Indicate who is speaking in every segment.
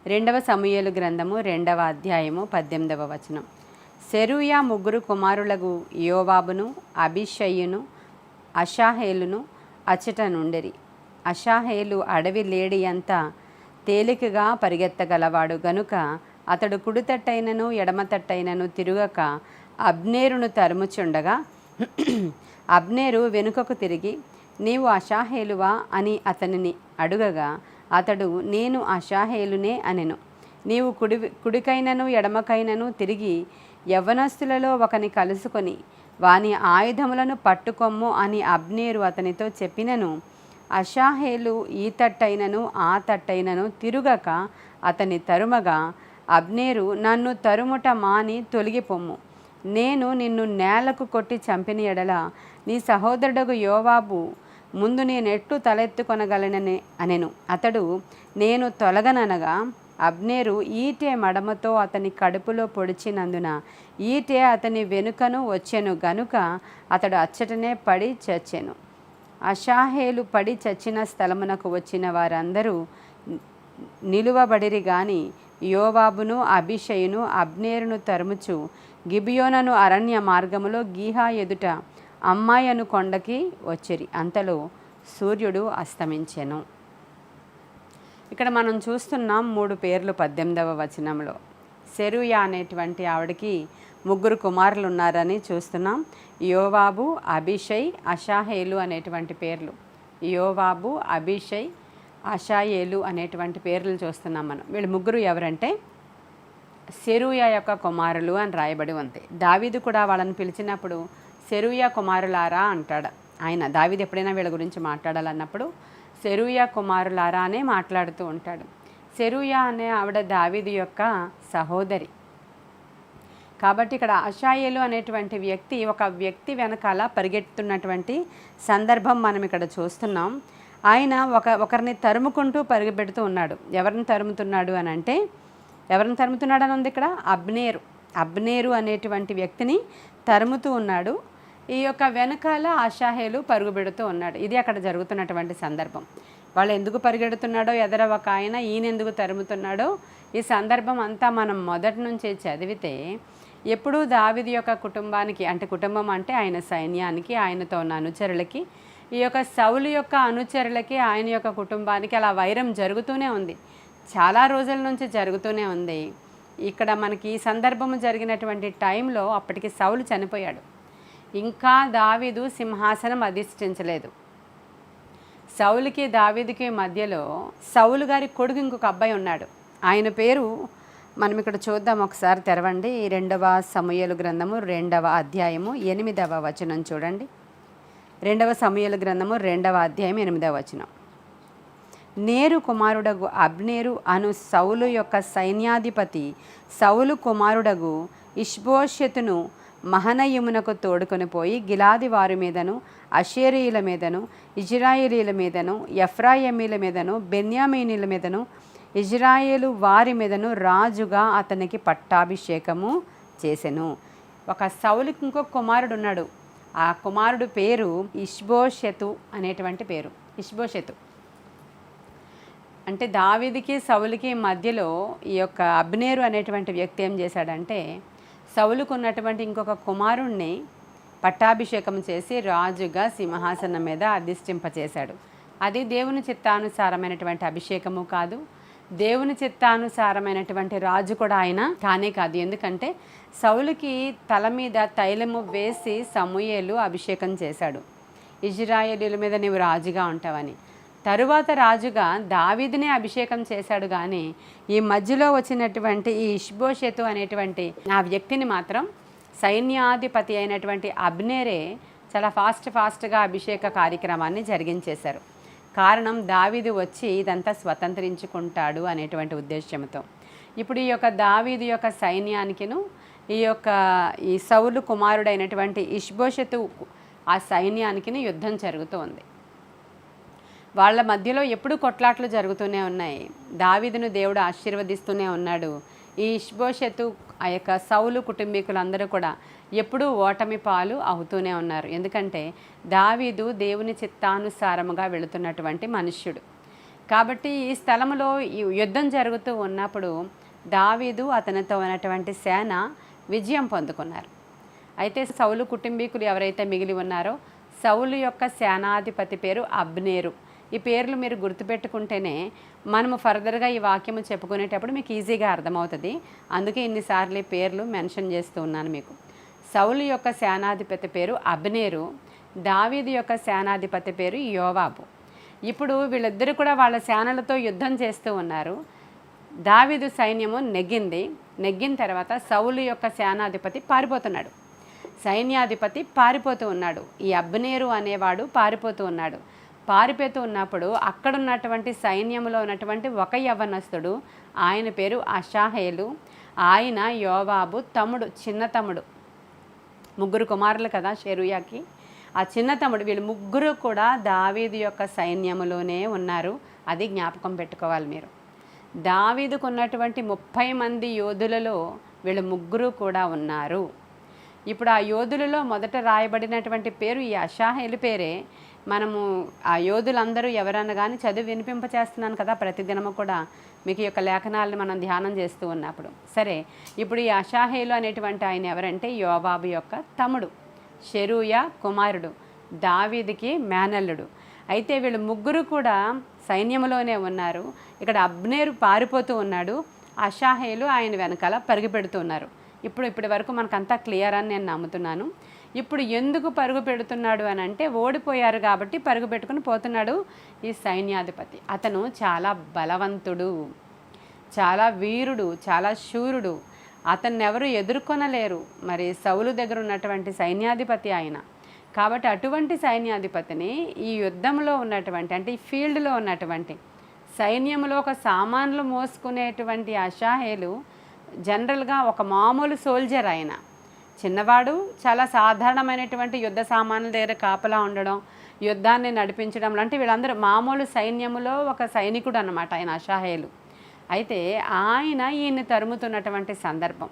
Speaker 1: రెండవ సమూయేలు గ్రంథము 2వ అధ్యాయము 18వ వచనం. సెరూయా ముగ్గురు కుమారులకు యోవాబును అబీషయిను అషాహేలును అచ్చట నుండిరి. అషాహేలు అడవి లేడి అంతా తేలికగా పరిగెత్తగలవాడు గనుక అతడు కుడితట్టైనను ఎడమతట్టైనను తిరుగక అబ్నేరును తరుముచుండగా అబ్నేరు వెనుకకు తిరిగి, నీవు అషాహేలువా అని అతనిని అడుగగా అతడు, నేను అషాహేలునే అనెను. నీవు కుడికైనను ఎడమకైనను తిరిగి యవ్వనస్తులలో ఒకని కలుసుకొని వాని ఆయుధములను పట్టుకొమ్ము అని అబ్నేరు అతనితో చెప్పినను అషాహేలు ఈ తట్టైనను ఆ తట్టైనను తిరుగక అతని తరుమగా అబ్నేరు, నన్ను తరుముట మాని తొలగిపొమ్ము, నేను నిన్ను నేలకు కొట్టి చంపిన ఎడల నీ సహోదరుడగు యోవాబు ముందు నేనెట్లు తలెత్తుకొనగలనని అనెను. అతడు, నేను తొలగననగా అబ్నేరు ఈటె మడమతో అతని కడుపులో పొడిచినందున ఈటె అతని వెనుకను వచ్చెను గనుక అతడు అచ్చటనే పడి చచ్చెను. అషాహేలు పడి చచ్చిన స్థలమునకు వచ్చిన వారందరూ నిలువబడిరి గాని యోవాబును అబీషయును అబ్నేరును తరుముచు గిబియోనను అరణ్య మార్గములో గీహా ఎదుట అమ్మాయను కొండకి వచ్చిరి. అంతలో సూర్యుడు అస్తమించెను. ఇక్కడ మనం చూస్తున్నాం 3 పేర్లు 18వ వచనంలో. సెరూయా అనేటువంటి ఆవిడకి 3 కుమారులు ఉన్నారని చూస్తున్నాం. యోవాబు, అబీషై, అషాహేలు అనేటువంటి పేర్లు. యోవాబు, అబీషై, అషాయేలు అనేటువంటి పేర్లు చూస్తున్నాం మనం. వీళ్ళు 3 ఎవరంటే సెరూయా యొక్క కుమారులు అని రాయబడి ఉంది. దావీదు కూడా వాళ్ళని పిలిచినప్పుడు సెరూయా కుమారులారా అంటాడు. ఆయన దావీదు ఎప్పుడైనా వీళ్ళ గురించి మాట్లాడాలన్నప్పుడు సెరూయా కుమారులారా అనే మాట్లాడుతూ ఉంటాడు. సెరూయా అనే ఆవిడ దావీదు యొక్క సహోదరి. కాబట్టి ఇక్కడ అషాయేలు అనేటువంటి వ్యక్తి ఒక వ్యక్తి వెనకాల పరిగెత్తున్నటువంటి సందర్భం మనం ఇక్కడ చూస్తున్నాం. ఆయన ఒకరిని తరుముకుంటూ పరిగెపెడుతూ ఉన్నాడు. ఎవరిని తరుముతున్నాడు అని అంటే, ఎవరిని తరుముతున్నాడు అని ఉంది ఇక్కడ? అబ్నేరు అనేటువంటి వ్యక్తిని తరుముతూ ఉన్నాడు. ఈ యొక్క వెనకాల అషాహేలు పరుగు పెడుతూ ఉన్నాడు. ఇది అక్కడ జరుగుతున్నటువంటి సందర్భం. వాళ్ళు ఎందుకు పరిగెడుతున్నాడో, ఎదర ఒక ఆయన ఈయన ఎందుకు తరుముతున్నాడో ఈ సందర్భం అంతా మనం మొదటి నుంచి చదివితే ఎప్పుడూ దావీదు యొక్క కుటుంబానికి, అంటే కుటుంబం అంటే ఆయన సైన్యానికి, ఆయనతో ఉన్న అనుచరులకి, ఈ యొక్క సౌలు యొక్క అనుచరులకి, ఆయన యొక్క కుటుంబానికి అలా వైరం జరుగుతూనే ఉంది. చాలా రోజుల నుంచి జరుగుతూనే ఉంది. ఇక్కడ మనకి ఈ సందర్భము జరిగినటువంటి టైంలో అప్పటికి సౌలు చనిపోయాడు. ఇంకా దావీదు సింహాసనం అధిష్ఠించలేదు. సౌలుకి దావీదుకి మధ్యలో సౌలు గారి కొడుకు ఇంకొక అబ్బాయి ఉన్నాడు. ఆయన పేరు మనం ఇక్కడ చూద్దాం, ఒకసారి తెరవండి. 2వ సమూయేలు గ్రంథము 2వ అధ్యాయము 8వ వచనం చూడండి. 2వ సమూయేలు గ్రంథము 2వ అధ్యాయం 8వ వచనం. నేరు కుమారుడగు అబ్నేరు అను సౌలు యొక్క సైన్యాధిపతి సౌలు కుమారుడగు ఇష్బోషెతును మహనయమునకు తోడుకొని పోయి గిలాది వారి మీదను, అషేరీయుల మీదను, ఇజ్రాయేలీల మీదను, ఎఫ్రాయిమీల మీదను, బెన్యామీనీల మీదను, ఇజ్రాయేలు వారి మీదను రాజుగా అతనికి పట్టాభిషేకము చేసెను. ఒక సౌలుకి ఇంకొక కుమారుడు ఉన్నాడు. ఆ కుమారుడు పేరు ఇష్బోషెతు అనేటువంటి పేరు. ఇష్బోషెతు అంటే దావీదుకి సౌలుకి మధ్యలో ఈ యొక్క అబ్నేరు అనేటువంటి వ్యక్తి ఏం చేశాడంటే, సౌలుకు ఉన్నటువంటి ఇంకొక కుమారుణ్ణి పట్టాభిషేకం చేసి రాజుగా సింహాసనం మీద అధిష్ఠింపచేశాడు. అది దేవుని చిత్తానుసారమైనటువంటి అభిషేకము కాదు, దేవుని చిత్తానుసారమైనటువంటి రాజు కూడా ఆయన కానే కాదు. ఎందుకంటే సౌలుకి తల మీద తైలము వేసి సమూయేలు అభిషేకం చేశాడు, ఇజ్రాయేలీల మీద నీవు రాజుగా ఉంటావని. తరువాత రాజుగా దావీదునే అభిషేకం చేశాడు. కానీ ఈ మధ్యలో వచ్చినటువంటి ఈ ఇష్బోషెతు అనేటువంటి ఆ వ్యక్తిని మాత్రం సైన్యాధిపతి అయినటువంటి అబ్నేరే చాలా ఫాస్ట్గా అభిషేక కార్యక్రమాన్ని జరిగించేశారు. కారణం, దావీదు వచ్చి ఇదంతా స్వతంత్రించుకుంటాడు అనేటువంటి ఉద్దేశంతో. ఇప్పుడు ఈ యొక్క దావీదు యొక్క సైన్యానికిను ఈ సౌలు కుమారుడైనటువంటి ఇష్బోషెతు ఆ సైన్యానికి యుద్ధం జరుగుతూ ఉంది. వాళ్ళ మధ్యలో ఎప్పుడు కొట్లాట్లు జరుగుతూనే ఉన్నాయి. దావీదును దేవుడు ఆశీర్వదిస్తూనే ఉన్నాడు. ఈ ఇష్బోషెతు ఆ యొక్క సౌలు కుటుంబీకులందరూ కూడా ఎప్పుడూ ఓటమి పాలు అవుతూనే ఉన్నారు. ఎందుకంటే దావీదు దేవుని చిత్తానుసారముగా వెళుతున్నటువంటి మనుష్యుడు. కాబట్టి ఈ స్థలంలో ఈ యుద్ధం జరుగుతూ ఉన్నప్పుడు దావీదు అతనితో ఉన్నటువంటి సేన విజయం పొందుకున్నారు. అయితే సౌలు కుటుంబీకులు ఎవరైతే మిగిలి ఉన్నారో సౌలు యొక్క సేనాధిపతి పేరు అబ్నేరు. ఈ పేర్లు మీరు గుర్తుపెట్టుకుంటేనే మనము ఫర్దర్గా ఈ వాక్యము చెప్పుకునేటప్పుడు మీకు ఈజీగా అర్థమవుతుంది. అందుకే ఇన్నిసార్లు ఈ పేర్లు మెన్షన్ చేస్తూ ఉన్నాను మీకు. సౌలు యొక్క సేనాధిపతి పేరు అబ్నేరు, దావీదు యొక్క సేనాధిపతి పేరు యోవాబు. ఇప్పుడు వీళ్ళిద్దరూ కూడా వాళ్ళ సేనలతో యుద్ధం చేస్తూ ఉన్నారు. దావీదు సైన్యము నెగ్గిన తర్వాత సౌలు యొక్క సేనాధిపతి పారిపోతున్నాడు, సైన్యాధిపతి పారిపోతూ ఉన్నాడు. ఈ అబ్నేరు అనేవాడు పారిపోతూ ఉన్నప్పుడు అక్కడున్నటువంటి సైన్యంలో ఉన్నటువంటి ఒక యవ్వనస్తుడు, ఆయన పేరు అషాహేలు. ఆయన యోవాబు తమ్ముడు, చిన్న తమ్ముడు. ముగ్గురు కుమారులు కదా షెరూయాకి. ఆ చిన్న తమ్ముడు, వీళ్ళు ముగ్గురు కూడా దావీదు యొక్క సైన్యములోనే ఉన్నారు. అది జ్ఞాపకం పెట్టుకోవాలి మీరు. దావీదుకు ఉన్నటువంటి 30 మంది యోధులలో వీళ్ళు ముగ్గురు కూడా ఉన్నారు. ఇప్పుడు ఆ యోధులలో మొదట రాయబడినటువంటి పేరు ఈ అషాహేలు పేరే. మనము ఆ యోధులందరూ ఎవరన్నా కానీ చదివి వినిపింపచేస్తున్నాను కదా ప్రతిదినము కూడా మీకు ఈ యొక్క లేఖనాలను మనం ధ్యానం చేస్తూ ఉన్నప్పుడు. సరే, ఇప్పుడు ఈ అషాహేలు అనేటువంటి ఆయన ఎవరంటే యోవాబు యొక్క తమ్ముడు, షెరూయా కుమారుడు, దావీదుకి మేనల్లుడు. అయితే వీళ్ళు ముగ్గురు కూడా సైన్యంలోనే ఉన్నారు. ఇక్కడ అబ్నేరు పారిపోతూ ఉన్నాడు, అషాహేలు ఆయన వెనకాల పరుగు పెడుతున్నారు. ఇప్పటి వరకు మనకంతా క్లియర్ అని నేను నమ్ముతున్నాను. ఇప్పుడు ఎందుకు పరుగు పెడుతున్నాడు అని అంటే, ఓడిపోయారు కాబట్టి పరుగు పెట్టుకుని పోతున్నాడు ఈ సైన్యాధిపతి. అతను చాలా బలవంతుడు, చాలా వీరుడు, చాలా శూరుడు. అతన్ని ఎవరు ఎదుర్కొనలేరు. మరి సౌలు దగ్గర ఉన్నటువంటి సైన్యాధిపతి ఆయన. కాబట్టి అటువంటి సైన్యాధిపతిని ఈ యుద్ధంలో ఉన్నటువంటి, అంటే ఈ ఫీల్డ్లో ఉన్నటువంటి సైన్యంలో ఒక సామాన్లు మోసుకునేటువంటి అషాహేలు జనరల్గా ఒక మామూలు సోల్జర్. ఆయన చిన్నవాడు, చాలా సాధారణమైనటువంటి యుద్ధ సామాన్ల దగ్గర కాపలా ఉండడం, యుద్ధాన్ని నడిపించడం లాంటి వీళ్ళందరూ మామూలు సైన్యములో ఒక సైనికుడు అన్నమాట ఆయన అషాహేలు. అయితే ఆయన ఈయన్ని తరుముతున్నటువంటి సందర్భం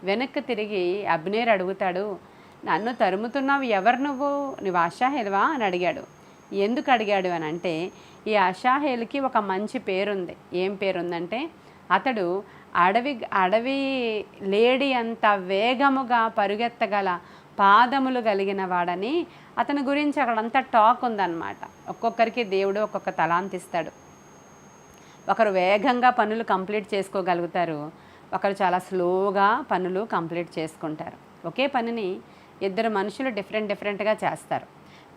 Speaker 1: వెనక్కి తిరిగి అబ్నేరు అడుగుతాడు, నన్ను తరుముతున్నావు, ఎవరు నువ్వు అషాహేలువా అని అడిగాడు. ఎందుకు అడిగాడు అని అంటే, ఈ అషాహేలుకి ఒక మంచి పేరుంది. ఏం పేరుందంటే, అతడు అడవి లేడి అంత వేగముగా పరుగెత్తగల పాదములు కలిగిన వాడని అతని గురించి అక్కడంతా టాక్ ఉందన్నమాట. ఒక్కొక్కరికి దేవుడు ఒక్కొక్క తలాంతిస్తాడు. ఒకరు వేగంగా పనులు కంప్లీట్ చేసుకోగలుగుతారు, ఒకరు చాలా స్లోగా పనులు కంప్లీట్ చేసుకుంటారు. ఒకే పనిని ఇద్దరు మనుషులు డిఫరెంట్గా చేస్తారు.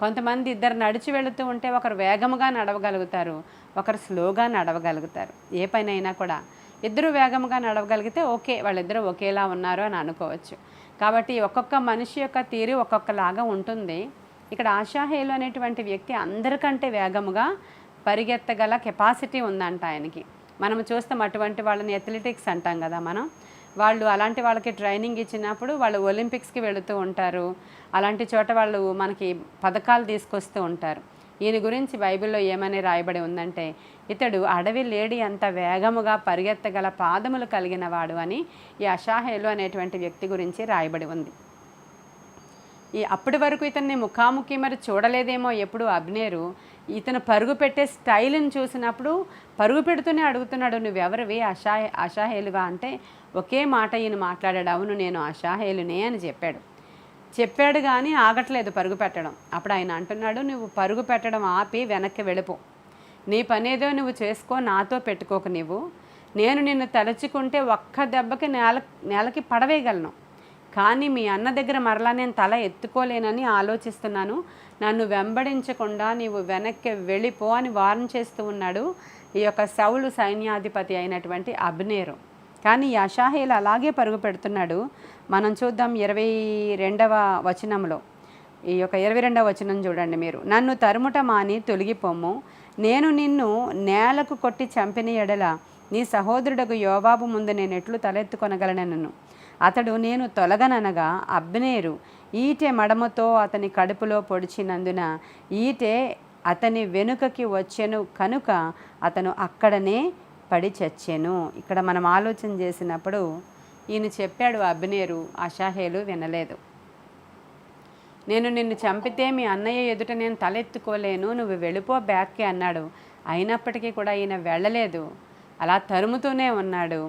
Speaker 1: కొంతమంది ఇద్దరు నడిచి వెళుతూ ఉంటే ఒకరు వేగముగా నడవగలుగుతారు, ఒకరు స్లోగా నడవగలుగుతారు. ఏ పని అయినా కూడా ఇద్దరు వేగంగా నడవగలిగితే ఓకే, వాళ్ళిద్దరూ ఒకేలా ఉన్నారు అని అనుకోవచ్చు. కాబట్టి ఒక్కొక్క మనిషి యొక్క తీరు ఒక్కొక్కలాగా ఉంటుంది. ఇక్కడ అషాహేలు అనేటువంటి వ్యక్తి అందరికంటే వేగముగా పరిగెత్తగల కెపాసిటీ ఉందంట ఆయనకి. మనం చూస్తాం అటువంటి వాళ్ళని అథ్లెటిక్స్ అంటాం కదా మనం. వాళ్ళు అలాంటి వాళ్ళకి ట్రైనింగ్ ఇచ్చినప్పుడు వాళ్ళు ఒలింపిక్స్కి వెళుతూ ఉంటారు. అలాంటి చోట వాళ్ళు మనకి పథకాలు తీసుకొస్తూ ఉంటారు. ఈయన గురించి బైబిల్లో ఏమని రాయబడి ఉందంటే, ఇతడు అడవి లేడి అంత వేగముగా పరిగెత్తగల పాదములు కలిగిన వాడు అని ఈ అషాహేలు అనేటువంటి వ్యక్తి గురించి రాయబడి ఉంది. అప్పటి వరకు ఇతన్ని ముఖాముఖి మరి చూడలేదేమో ఎప్పుడు అబ్నేరు. ఇతను పరుగు పెట్టే స్టైల్ని చూసినప్పుడు పరుగు పెడుతూనే అడుగుతున్నాడు, నువ్వెవరివి అషాహేలువా అంటే ఒకే మాట ఈయన మాట్లాడాడు, అవును నేను అషాహేలునే అని చెప్పాడు కానీ ఆగట్లేదు పరుగు పెట్టడం. అప్పుడు ఆయన అంటున్నాడు, నువ్వు పరుగు పెట్టడం ఆపి వెనక్కి వెళ్ళిపో, నీ పనేదో నువ్వు చేసుకో, నాతో పెట్టుకోకు. నేను నిన్ను తలుచుకుంటే ఒక్క దెబ్బకి నేలకి పడవేయగలను, కానీ మీ అన్న దగ్గర మరలా నేను తల ఎత్తుకోలేనని ఆలోచిస్తున్నాను. నన్ను వెంబడించకుండా నీవు వెనక్కి వెళ్ళిపో అని వార్న్ చేస్తూ ఉన్నాడు ఈ యొక్క సౌలు సైన్యాధిపతి అయినటువంటి అబ్నేరు. కానీ ఈ అషాహేలు అలాగే పరుగు పెడుతున్నాడు. మనం చూద్దాం 22వ వచనంలో. ఈ యొక్క 22వ వచనం చూడండి మీరు. నన్ను తరుముట మాని తొలగిపోము, నేను నిన్ను నేలకు కొట్టి చంపిన ఎడల నీ సహోదరుడకు యోవాబు ముందు నేను ఎట్లు తలెత్తుకొనగలనను. అతడు నేను తొలగననగా అబ్నేరు ఈటె మడమతో అతని కడుపులో పొడిచినందున ఈటె అతని వెనుకకి వచ్చెను కనుక అతను అక్కడనే పడి చచ్చెను. ఇక్కడ మనం ఆలోచన చేసినప్పుడు ఈయన చెప్పాడు అబ్నేరు, అషాహేలు వినలేదు. నేను నిన్ను చంపితే మీ అన్నయ్య ఎదుట నేను తలెత్తుకోలేను, నువ్వు వెళ్ళిపో బ్యాక్కి అన్నాడు. అయినప్పటికీ కూడా ఈయన వెళ్ళలేదు, అలా తరుముతూనే ఉన్నాడు.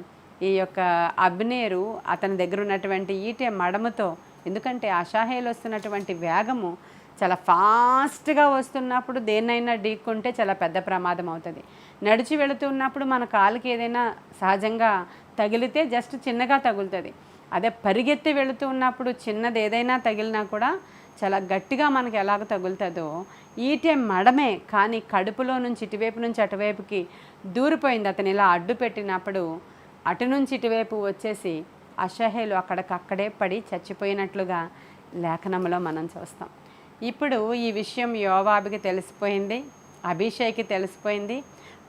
Speaker 1: ఈ యొక్క అబ్నేరు అతని దగ్గర ఉన్నటువంటి ఈటె మడమతో, ఎందుకంటే అషాహేలు వస్తున్నటువంటి వేగము చాలా ఫాస్ట్గా వస్తున్నప్పుడు దేన్నైనా ఢీక్కుంటే చాలా పెద్ద ప్రమాదం అవుతుంది. నడిచి వెళుతున్నప్పుడు మన కాలుకి ఏదైనా సహజంగా తగిలితే జస్ట్ చిన్నగా తగులుతుంది. అదే పరిగెత్తి వెళుతూ ఉన్నప్పుడు చిన్నది ఏదైనా తగిలినా కూడా చాలా గట్టిగా మనకి ఎలాగ తగులుతుందో, ఈటె మడమే కానీ కడుపులో నుంచి ఇటువైపు నుంచి అటువైపుకి దూరిపోయింది. అతను ఇలా అడ్డు పెట్టినప్పుడు అటు నుంచి ఇటువైపు వచ్చేసి అషహేలు అక్కడికక్కడే పడి చచ్చిపోయినట్లుగా లేఖనంలో మనం చూస్తాం. ఇప్పుడు ఈ విషయం యోవాబుకి తెలిసిపోయింది, అభిషేక్కి తెలిసిపోయింది.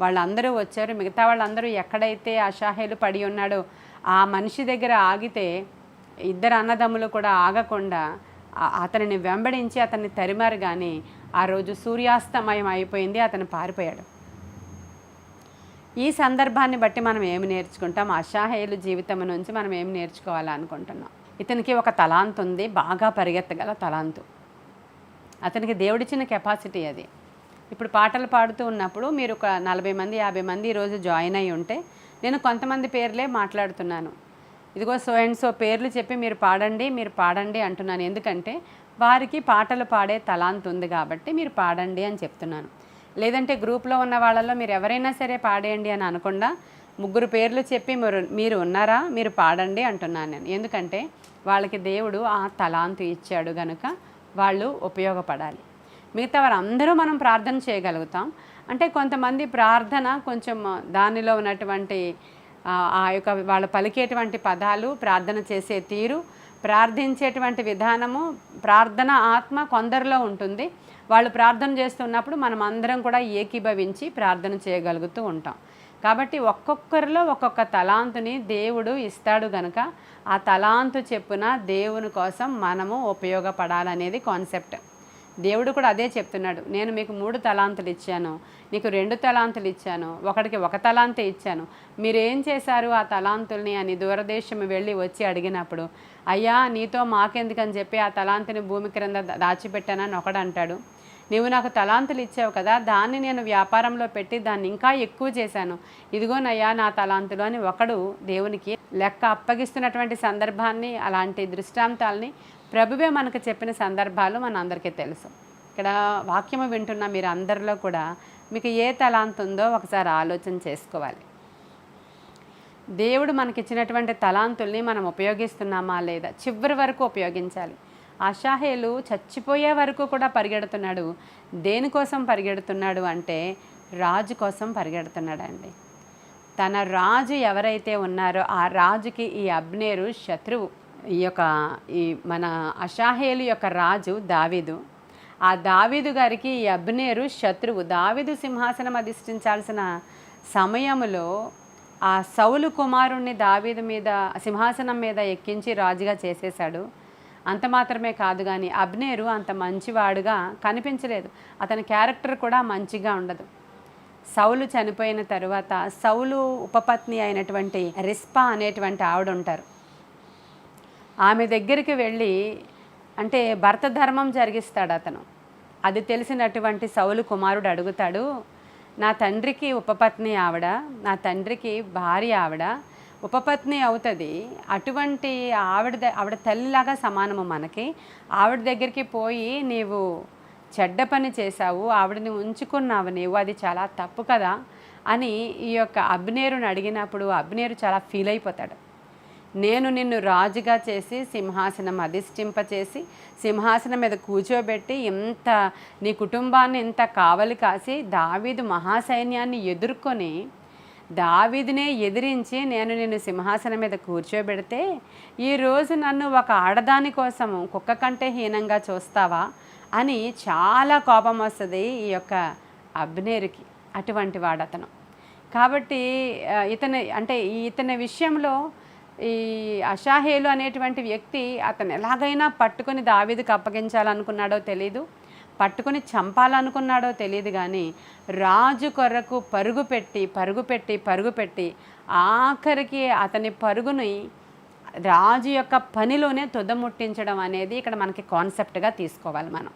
Speaker 1: వాళ్ళందరూ వచ్చారు. మిగతా వాళ్ళందరూ ఎక్కడైతే అషాహేలు పడి ఉన్నాడో ఆ మనిషి దగ్గర ఆగితే ఇద్దరు అన్నదమ్ములు కూడా ఆగకుండా అతనిని వెంబడించి అతన్ని తరిమారు. కానీ ఆ రోజు సూర్యాస్తమయం అయిపోయింది, అతను పారిపోయాడు. ఈ సందర్భాన్ని బట్టి మనం ఏమి నేర్చుకుంటాం? అషాహేలు జీవితం నుంచి మనం ఏమి నేర్చుకోవాలనుకుంటున్నాం? ఇతనికి ఒక తలాంతు ఉంది, బాగా పరిగెత్తగల తలాంతు. అతనికి దేవుడిచ్చిన కెపాసిటీ అది. ఇప్పుడు పాటలు పాడుతూ ఉన్నప్పుడు మీరు ఒక 40 మంది 50 మంది ఈరోజు జాయిన్ అయ్యి ఉంటే నేను కొంతమంది పేర్లే మాట్లాడుతున్నాను. ఇదిగో సో అండ్ సో పేర్లు చెప్పి మీరు పాడండి అంటున్నాను. ఎందుకంటే వారికి పాటలు పాడే తలాంతు ఉంది కాబట్టి మీరు పాడండి అని చెప్తున్నాను. లేదంటే గ్రూప్లో ఉన్న వాళ్ళలో మీరు ఎవరైనా సరే పాడేయండి అని అనకుండా 3 పేర్లు చెప్పి మీరు ఉన్నారా, మీరు పాడండి అంటున్నాను నేను. ఎందుకంటే వాళ్ళకి దేవుడు ఆ తలాంతు ఇచ్చాడు కనుక వాళ్ళు ఉపయోగపడాలి. మిగతా వారందరూ మనం ప్రార్థన చేయగలుగుతాం. అంటే కొంతమంది ప్రార్థన కొంచెం దానిలో ఉన్నటువంటి ఆ యొక్క వాళ్ళు పలికేటువంటి పదాలు, ప్రార్థన చేసే తీరు, ప్రార్థించేటువంటి విధానము, ప్రార్థన ఆత్మ కొందరిలో ఉంటుంది. వాళ్ళు ప్రార్థన చేస్తున్నప్పుడు మనం అందరం కూడా ఏకీభవించి ప్రార్థన చేయగలుగుతూ ఉంటాం. కాబట్టి ఒక్కొక్కరిలో ఒక్కొక్క తలాంతుని దేవుడు ఇస్తాడు కనుక ఆ తలాంతు చెప్పున దేవుని కోసం మనము ఉపయోగపడాలనేది కాన్సెప్ట్. దేవుడు కూడా అదే చెప్తున్నాడు. నేను మీకు 3 తలాంతులు ఇచ్చాను, నీకు 2 తలాంతులు ఇచ్చాను, ఒకడికి 1 తలాంతే ఇచ్చాను, మీరేం చేశారు ఆ తలాంతుల్ని అని దూరదేశం వెళ్ళి వచ్చి అడిగినప్పుడు, అయ్యా నీతో మాకెందుకని చెప్పి ఆ తలాంతుని భూమి క్రింద దాచిపెట్టానని ఒకడు అంటాడు. నీవు నాకు తలాంతులు ఇచ్చావు కదా, దాన్ని నేను వ్యాపారంలో పెట్టి దాన్ని ఇంకా ఎక్కువ చేశాను, ఇదిగోనయ్యా నా తలాంతులు అని ఒకడు దేవునికి లెక్క అప్పగిస్తున్నటువంటి సందర్భాన్ని, అలాంటి దృష్టాంతాలని ప్రభువే మనకు చెప్పిన సందర్భాలు మన అందరికీ తెలుసు. ఇక్కడ వాక్యము వింటున్న మీరు అందరిలో కూడా మీకు ఏ తలాంతు ఉందో ఒకసారి ఆలోచన చేసుకోవాలి. దేవుడు మనకిచ్చినటువంటి తలాంతుల్ని మనం ఉపయోగిస్తున్నామా లేదా, చివరి వరకు ఉపయోగించాలి. అషాహేలు చచ్చిపోయే వరకు కూడా పరిగెడుతున్నాడు. దేనికోసం పరిగెడుతున్నాడు అంటే రాజు కోసం పరిగెడుతున్నాడండి. తన రాజు ఎవరైతే ఉన్నారో ఆ రాజుకి ఈ అబ్నేరు శత్రువు. ఈ మన అషాహేలు యొక్క రాజు దావీదు. ఆ దావీదు గారికి ఈ అబ్నేరు శత్రువు. దావీదు సింహాసనం అధిష్ఠించాల్సిన సమయంలో ఆ సౌలు కుమారుణ్ణి దావీదు మీద సింహాసనం మీద ఎక్కించి రాజుగా చేసేశాడు. అంత మాత్రమే కాదు కానీ అబ్నేరు అంత మంచివాడుగా కనిపించలేదు. అతని క్యారెక్టర్ కూడా మంచిగా ఉండదు. సౌలు చనిపోయిన తరువాత సౌలు ఉపపత్ని అయినటువంటి రిస్పా అనేటువంటి ఆవిడ ఉంటారు. ఆమె దగ్గరికి వెళ్ళి, అంటే భర్త ధర్మం జరిగిస్తాడు అతను. అది తెలిసినటువంటి సౌలు కుమారుడు అడుగుతాడు, నా తండ్రికి ఉపపత్ని ఆవిడ, నా తండ్రికి భార్య ఆవిడ, ఉపపత్ని అవుతుంది, అటువంటి ఆవిడ తల్లిలాగా సమానము మనకి, ఆవిడ దగ్గరికి పోయి నీవు చెడ్డ పని చేశావు, ఆవిడని ఉంచుకున్నావు నీవు, అది చాలా తప్పు కదా అని ఈ యొక్క అబ్నేరుని అడిగినప్పుడు అబ్నేరు చాలా ఫీల్ అయిపోతాడు. నేను నిన్ను రాజుగా చేసి సింహాసనం అధిష్ఠింపచేసి సింహాసనం మీద కూర్చోబెట్టి ఇంత నీ కుటుంబాన్ని ఇంత కావలి కాసి దావీదు మహాసైన్యాన్ని ఎదుర్కొని దావీదునే ఎదిరించి నేను నిన్ను సింహాసనం మీద కూర్చోబెడితే ఈరోజు నన్ను ఒక ఆడదాని కోసము కుక్క కంటే హీనంగా చూస్తావా అని చాలా కోపం వస్తుంది ఈ యొక్క అబ్నేరుకి. అటువంటి వాడతను. కాబట్టి ఇతని విషయంలో ఈ అషాహేలు అనేటువంటి వ్యక్తి అతను ఎలాగైనా పట్టుకొని దావీదుకు అప్పగించాలనుకున్నాడో తెలీదు, పట్టుకొని చంపాలనుకున్నాడో తెలియదు, కానీ రాజు కొరకు పరుగుపెట్టి ఆఖరికి అతని పరుగుని రాజు యొక్క పనిలోనే తుదముట్టించడం అనేది ఇక్కడ మనకి కాన్సెప్ట్గా తీసుకోవాలి మనం.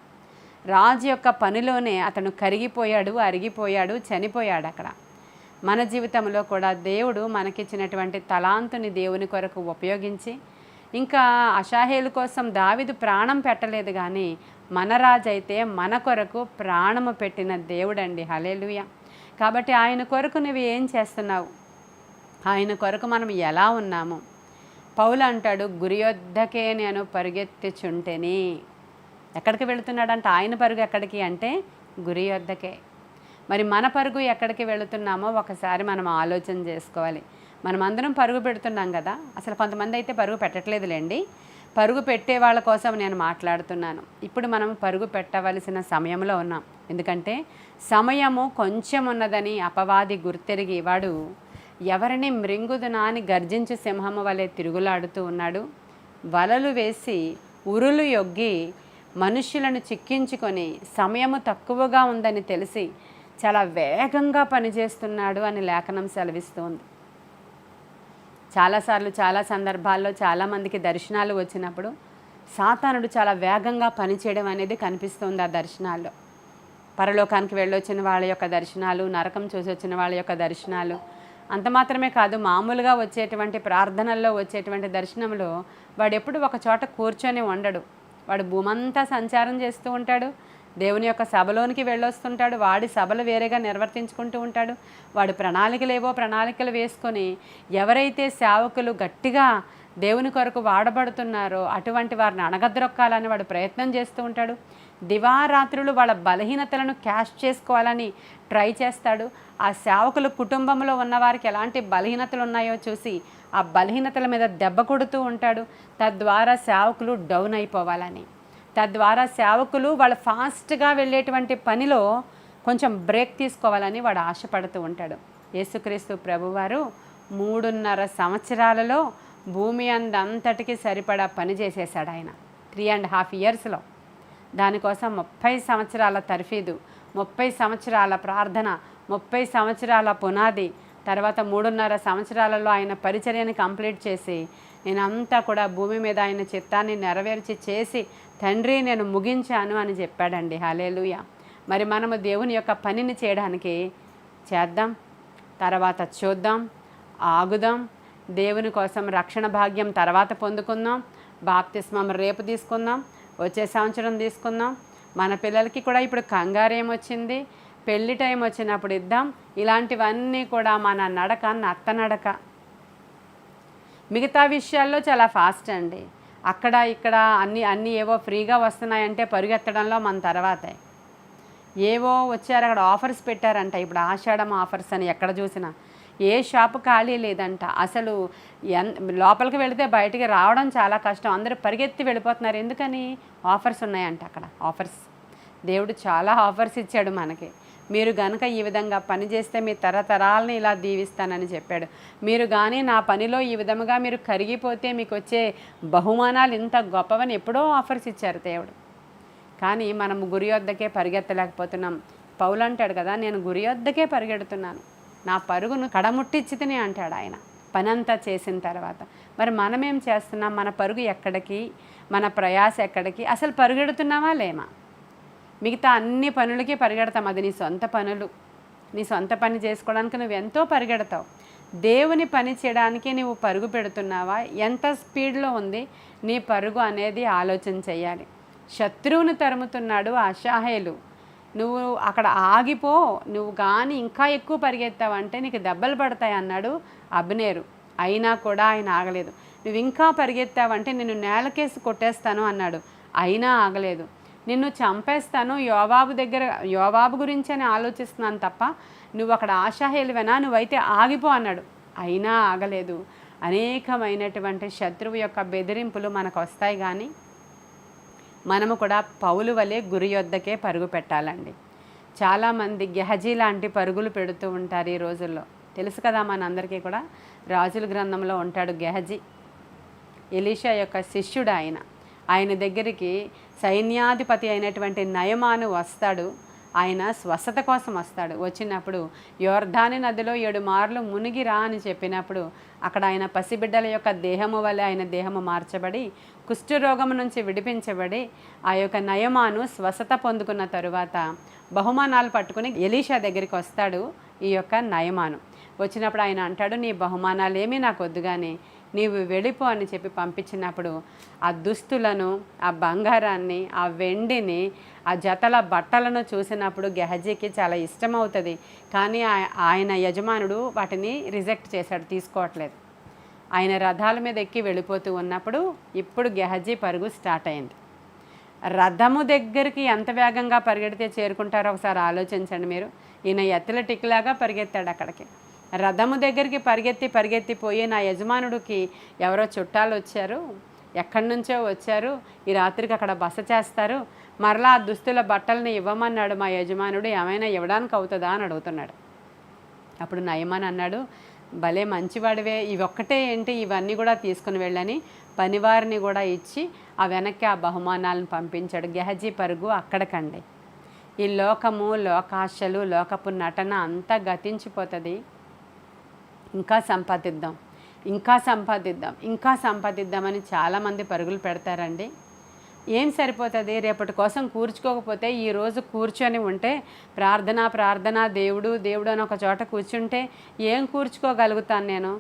Speaker 1: రాజు యొక్క పనిలోనే అతను కరిగిపోయాడు, అరిగిపోయాడు, చనిపోయాడు అక్కడ. మన జీవితంలో కూడా దేవుడు మనకిచ్చినటువంటి తలాంతుని దేవుని కొరకు ఉపయోగించి, ఇంకా అషాహేలు కోసం దావీదు ప్రాణం పెట్టలేదు, కానీ మన రాజు అయితే మన కొరకు ప్రాణము పెట్టిన దేవుడండి. హల్లెలూయా. కాబట్టి ఆయన కొరకు నువ్వు ఏం చేస్తున్నావు? ఆయన కొరకు మనం ఎలా ఉన్నాము? పౌలు అంటాడు, గురి యొద్దకే నేను పరుగెత్తుచుంటేని. ఎక్కడికి వెళుతున్నాడంటే ఆయన పరుగు ఎక్కడికి అంటే గురి యొద్దకే. మరి మన పరుగు ఎక్కడికి వెళుతున్నామో ఒకసారి మనం ఆలోచన చేసుకోవాలి. మనం అందరం పరుగు పెడుతున్నాం కదా. అసలు కొంతమంది అయితే పరుగు పెట్టట్లేదులేండి. పరుగు పెట్టే వాళ్ళ కోసం నేను మాట్లాడుతున్నాను. ఇప్పుడు మనం పరుగు పెట్టవలసిన సమయంలో ఉన్నాం. ఎందుకంటే సమయము కొంచెం ఉన్నదని అపవాది గుర్తెరిగి వాడు ఎవరిని మృంగుదునా అని గర్జించు సింహము వలె తిరుగులాడుతూ ఉన్నాడు. వలలు వేసి ఉరులు యొగ్గి మనుష్యులను చిక్కించుకొని సమయము తక్కువగా ఉందని తెలిసి చాలా వేగంగా పనిచేస్తున్నాడు అని లేఖనం సెలవిస్తుంది. చాలాసార్లు చాలా సందర్భాల్లో చాలామందికి దర్శనాలు వచ్చినప్పుడు సాతానుడు చాలా వేగంగా పనిచేయడం అనేది కనిపిస్తుంది. ఆ దర్శనాల్లో పరలోకానికి వెళ్ళొచ్చిన వాళ్ళ యొక్క దర్శనాలు, నరకం చూసి వచ్చిన వాళ్ళ యొక్క దర్శనాలు, అంత మాత్రమే కాదు, మామూలుగా వచ్చేటువంటి ప్రార్థనల్లో వచ్చేటువంటి దర్శనంలో వాడు ఎప్పుడు ఒక చోట కూర్చొని ఉండడు. వాడు భూమంతా సంచారం చేస్తూ ఉంటాడు. దేవుని యొక్క సభలోనికి వెళ్ళొస్తుంటాడు. వాడి సభలు వేరేగా నిర్వర్తించుకుంటూ ఉంటాడు. వాడు ప్రణాళికలు వేసుకొని ఎవరైతే సేవకులు గట్టిగా దేవుని కొరకు వాడబడుతున్నారో అటువంటి వారిని అణగద్రొక్కాలని వాడు ప్రయత్నం చేస్తూ ఉంటాడు. దివారాత్రులు వాళ్ళ బలహీనతలను క్యాష్ చేసుకోవాలని ట్రై చేస్తాడు. ఆ సేవకులు కుటుంబంలో ఉన్నవారికి ఎలాంటి బలహీనతలు ఉన్నాయో చూసి ఆ బలహీనతల మీద దెబ్బ కొడుతూ ఉంటాడు. తద్వారా సేవకులు డౌన్ అయిపోవాలని, తద్వారా సేవకులు వాళ్ళు ఫాస్ట్గా వెళ్ళేటువంటి పనిలో కొంచెం బ్రేక్ తీసుకోవాలని వాడు ఆశపడుతూ ఉంటాడు. యేసుక్రీస్తు ప్రభువారు 3.5 సంవత్సరాలలో భూమి అంతటికి సరిపడా పని చేసేసాడు ఆయన 3.5 yearsలో. దానికోసం 30 సంవత్సరాల తర్ఫీదు, 30 సంవత్సరాల ప్రార్థన, 30 సంవత్సరాల పునాది, తర్వాత 3.5 సంవత్సరాలలో ఆయన పరిచర్యని కంప్లీట్ చేసి నేనంతా కూడా భూమి మీద ఆయన చిత్తాన్ని నెరవేర్చి చేసి తండ్రి నేను ముగించాను అని చెప్పాడండి. హల్లెలూయా. మరి మనము దేవుని యొక్క పనిని చేయడానికి చేద్దాం, తర్వాత చూద్దాం, ఆగుదాం. దేవుని కోసం రక్షణ భాగ్యం తర్వాత పొందుకుందాం. బాప్తిస్మం రేపు తీసుకుందాం, వచ్చే సంవత్సరం తీసుకుందాం. మన పిల్లలకి కూడా ఇప్పుడు కంగారేమొచ్చింది, పెళ్లి టైం వచ్చినప్పుడు ఇద్దాం. ఇలాంటివన్నీ కూడా మన నడక నత్త నడక. మిగతా విషయాల్లో చాలా ఫాస్ట్ అండి. అక్కడ ఇక్కడ అన్నీ ఏవో ఫ్రీగా వస్తున్నాయంటే పరుగెత్తడంలో మన తర్వాతే. ఏవో వచ్చారు అక్కడ ఆఫర్స్ పెట్టారంట. ఇప్పుడు ఆషాఢం ఆఫర్స్ అని ఎక్కడ చూసినా ఏ షాపు ఖాళీ లేదంట. అసలు లోపలికి వెళితే బయటికి రావడం చాలా కష్టం. అందరూ పరిగెత్తి వెళ్ళిపోతున్నారు. ఎందుకని? ఆఫర్స్ ఉన్నాయంట అక్కడ. ఆఫర్స్, దేవుడు చాలా ఆఫర్స్ ఇచ్చాడు మనకి. మీరు గనక ఈ విధంగా పని చేస్తే మీ తరతరాలని ఇలా దీవిస్తానని చెప్పాడు. మీరు కానీ నా పనిలో ఈ విధముగా మీరు కరిగిపోతే మీకు వచ్చే బహుమానాలు ఇంత గొప్పవని ఎప్పుడో ఆఫర్స్ ఇచ్చారు దేవుడు. కానీ మనం గురి వద్దకే పరిగెత్తలేకపోతున్నాం. పౌలు అంటాడు కదా, నేను గురి వద్దకే పరిగెడుతున్నాను, నా పరుగును కడముట్టించితిని అంటాడు ఆయన పనంతా చేసిన తర్వాత. మరి మనమేం చేస్తున్నాం? మన పరుగు ఎక్కడికి, మన ప్రయాస ఎక్కడికి? అసలు పరుగెడుతున్నామా లేమా? మిగతా అన్ని పనులకి పరిగెడతాం. అది నీ సొంత పనులు, నీ సొంత పని చేసుకోవడానికి నువ్వు ఎంతో పరిగెడతావు. దేవుని పని చేయడానికి నువ్వు పరుగు పెడుతున్నావా? ఎంత స్పీడ్లో ఉంది నీ పరుగు అనేది ఆలోచన చేయాలి. శత్రువుని తరుముతున్నాడు అషాహేలు. నువ్వు అక్కడ ఆగిపో, నువ్వు కానీ ఇంకా ఎక్కువ పరిగెత్తావంటే నీకు దెబ్బలు పడతాయి అన్నాడు అబ్నేరు. అయినా కూడా ఆయన ఆగలేదు. నువ్వు ఇంకా పరిగెత్తావంటే నిన్ను నేలకేసి కొట్టేస్తాను అన్నాడు. అయినా ఆగలేదు. నిన్ను చంపేస్తాను, యోవాబు గురించి అని ఆలోచిస్తున్నాను తప్ప నువ్వు అక్కడ ఆషాహేలువేనా, నువ్వైతే ఆగిపో అన్నాడు. అయినా ఆగలేదు. అనేకమైనటువంటి శత్రువు యొక్క బెదిరింపులు మనకు వస్తాయి, కానీ మనము కూడా పౌలు వలె గురి యొద్దకే పరుగు పెట్టాలండి. చాలామంది గెహజీ లాంటి పరుగులు పెడుతూ ఉంటారు ఈ రోజుల్లో. తెలుసు కదా మనందరికీ కూడా. రాజుల గ్రంథంలో ఉంటాడు గెహజీ. ఎలీషా యొక్క శిష్యుడు ఆయన. ఆయన దగ్గరికి సైన్యాధిపతి అయినటువంటి నయమాను వస్తాడు. ఆయన స్వస్థత కోసం వస్తాడు. వచ్చినప్పుడు యోర్దాను నదిలో 7 మార్లు మునిగి రా అని చెప్పినప్పుడు అక్కడ ఆయన పసిబిడ్డల యొక్క దేహము వలె ఆయన దేహము మార్చబడి కుష్ఠరోగము నుంచి విడిపించబడి ఆ యొక్క నయమాను స్వస్థత పొందుకున్న తరువాత బహుమానాలు పట్టుకుని ఎలీషా దగ్గరికి వస్తాడు ఈ యొక్క నయమాను. వచ్చినప్పుడు ఆయన అంటాడు, నీ బహుమానాలు ఏమీ నాకు వద్దు కానీ నీవు వెళ్ళిపో అని చెప్పి పంపించినప్పుడు ఆ దుస్తులను, ఆ బంగారాన్ని, ఆ వెండిని, ఆ జతల బట్టలను చూసినప్పుడు గెహజీకి చాలా ఇష్టమవుతుంది. కానీ ఆయన యజమానుడు వాటిని రిజెక్ట్ చేశాడు, తీసుకోవట్లేదు. ఆయన రథాల మీద ఎక్కి వెళ్ళిపోతూ ఉన్నప్పుడు ఇప్పుడు గెహజీ పరుగు స్టార్ట్ అయింది. రథము దగ్గరికి ఎంత వేగంగా పరిగెడితే చేరుకుంటారో ఒకసారి ఆలోచించండి మీరు. ఈయన ఎత్లెటిక్ లాగా పరిగెత్తాడు అక్కడికి. రథము దగ్గరికి పరిగెత్తిపోయి నా యజమానుడికి ఎవరో చుట్టాలు వచ్చారు, ఎక్కడి నుంచో వచ్చారు, ఈ రాత్రికి అక్కడ బస చేస్తారు, మరలా ఆ దుస్తుల బట్టల్ని ఇవ్వమన్నాడు మా యజమానుడు, ఏమైనా ఇవ్వడానికి అవుతుందా అని అడుగుతున్నాడు. అప్పుడు నయమాన్ అన్నాడు, భలే మంచివాడివే, ఇవి ఒక్కటే ఏంటి, ఇవన్నీ కూడా తీసుకుని వెళ్ళని పనివారిని కూడా ఇచ్చి ఆ వెనక్కి ఆ బహుమానాలను పంపించాడు. గెహజీ పరుగు అక్కడికండి. ఈ లోకము, లోకాశలు, లోకపు నటన అంతా గతించిపోతుంది. ఇంకా సంపాదిద్దాం, ఇంకా సంపాదిద్దాం, ఇంకా సంపాదిద్దామని చాలామంది పరుగులు పెడతారండి. ఏం సరిపోతుంది? రేపటి కోసం కూర్చుకోకపోతే ఈరోజు కూర్చొని ఉంటే ప్రార్థన దేవుడు దేవుడు అని ఒక చోట కూర్చుంటే ఏం కూర్చుకోగలుగుతాను నేను?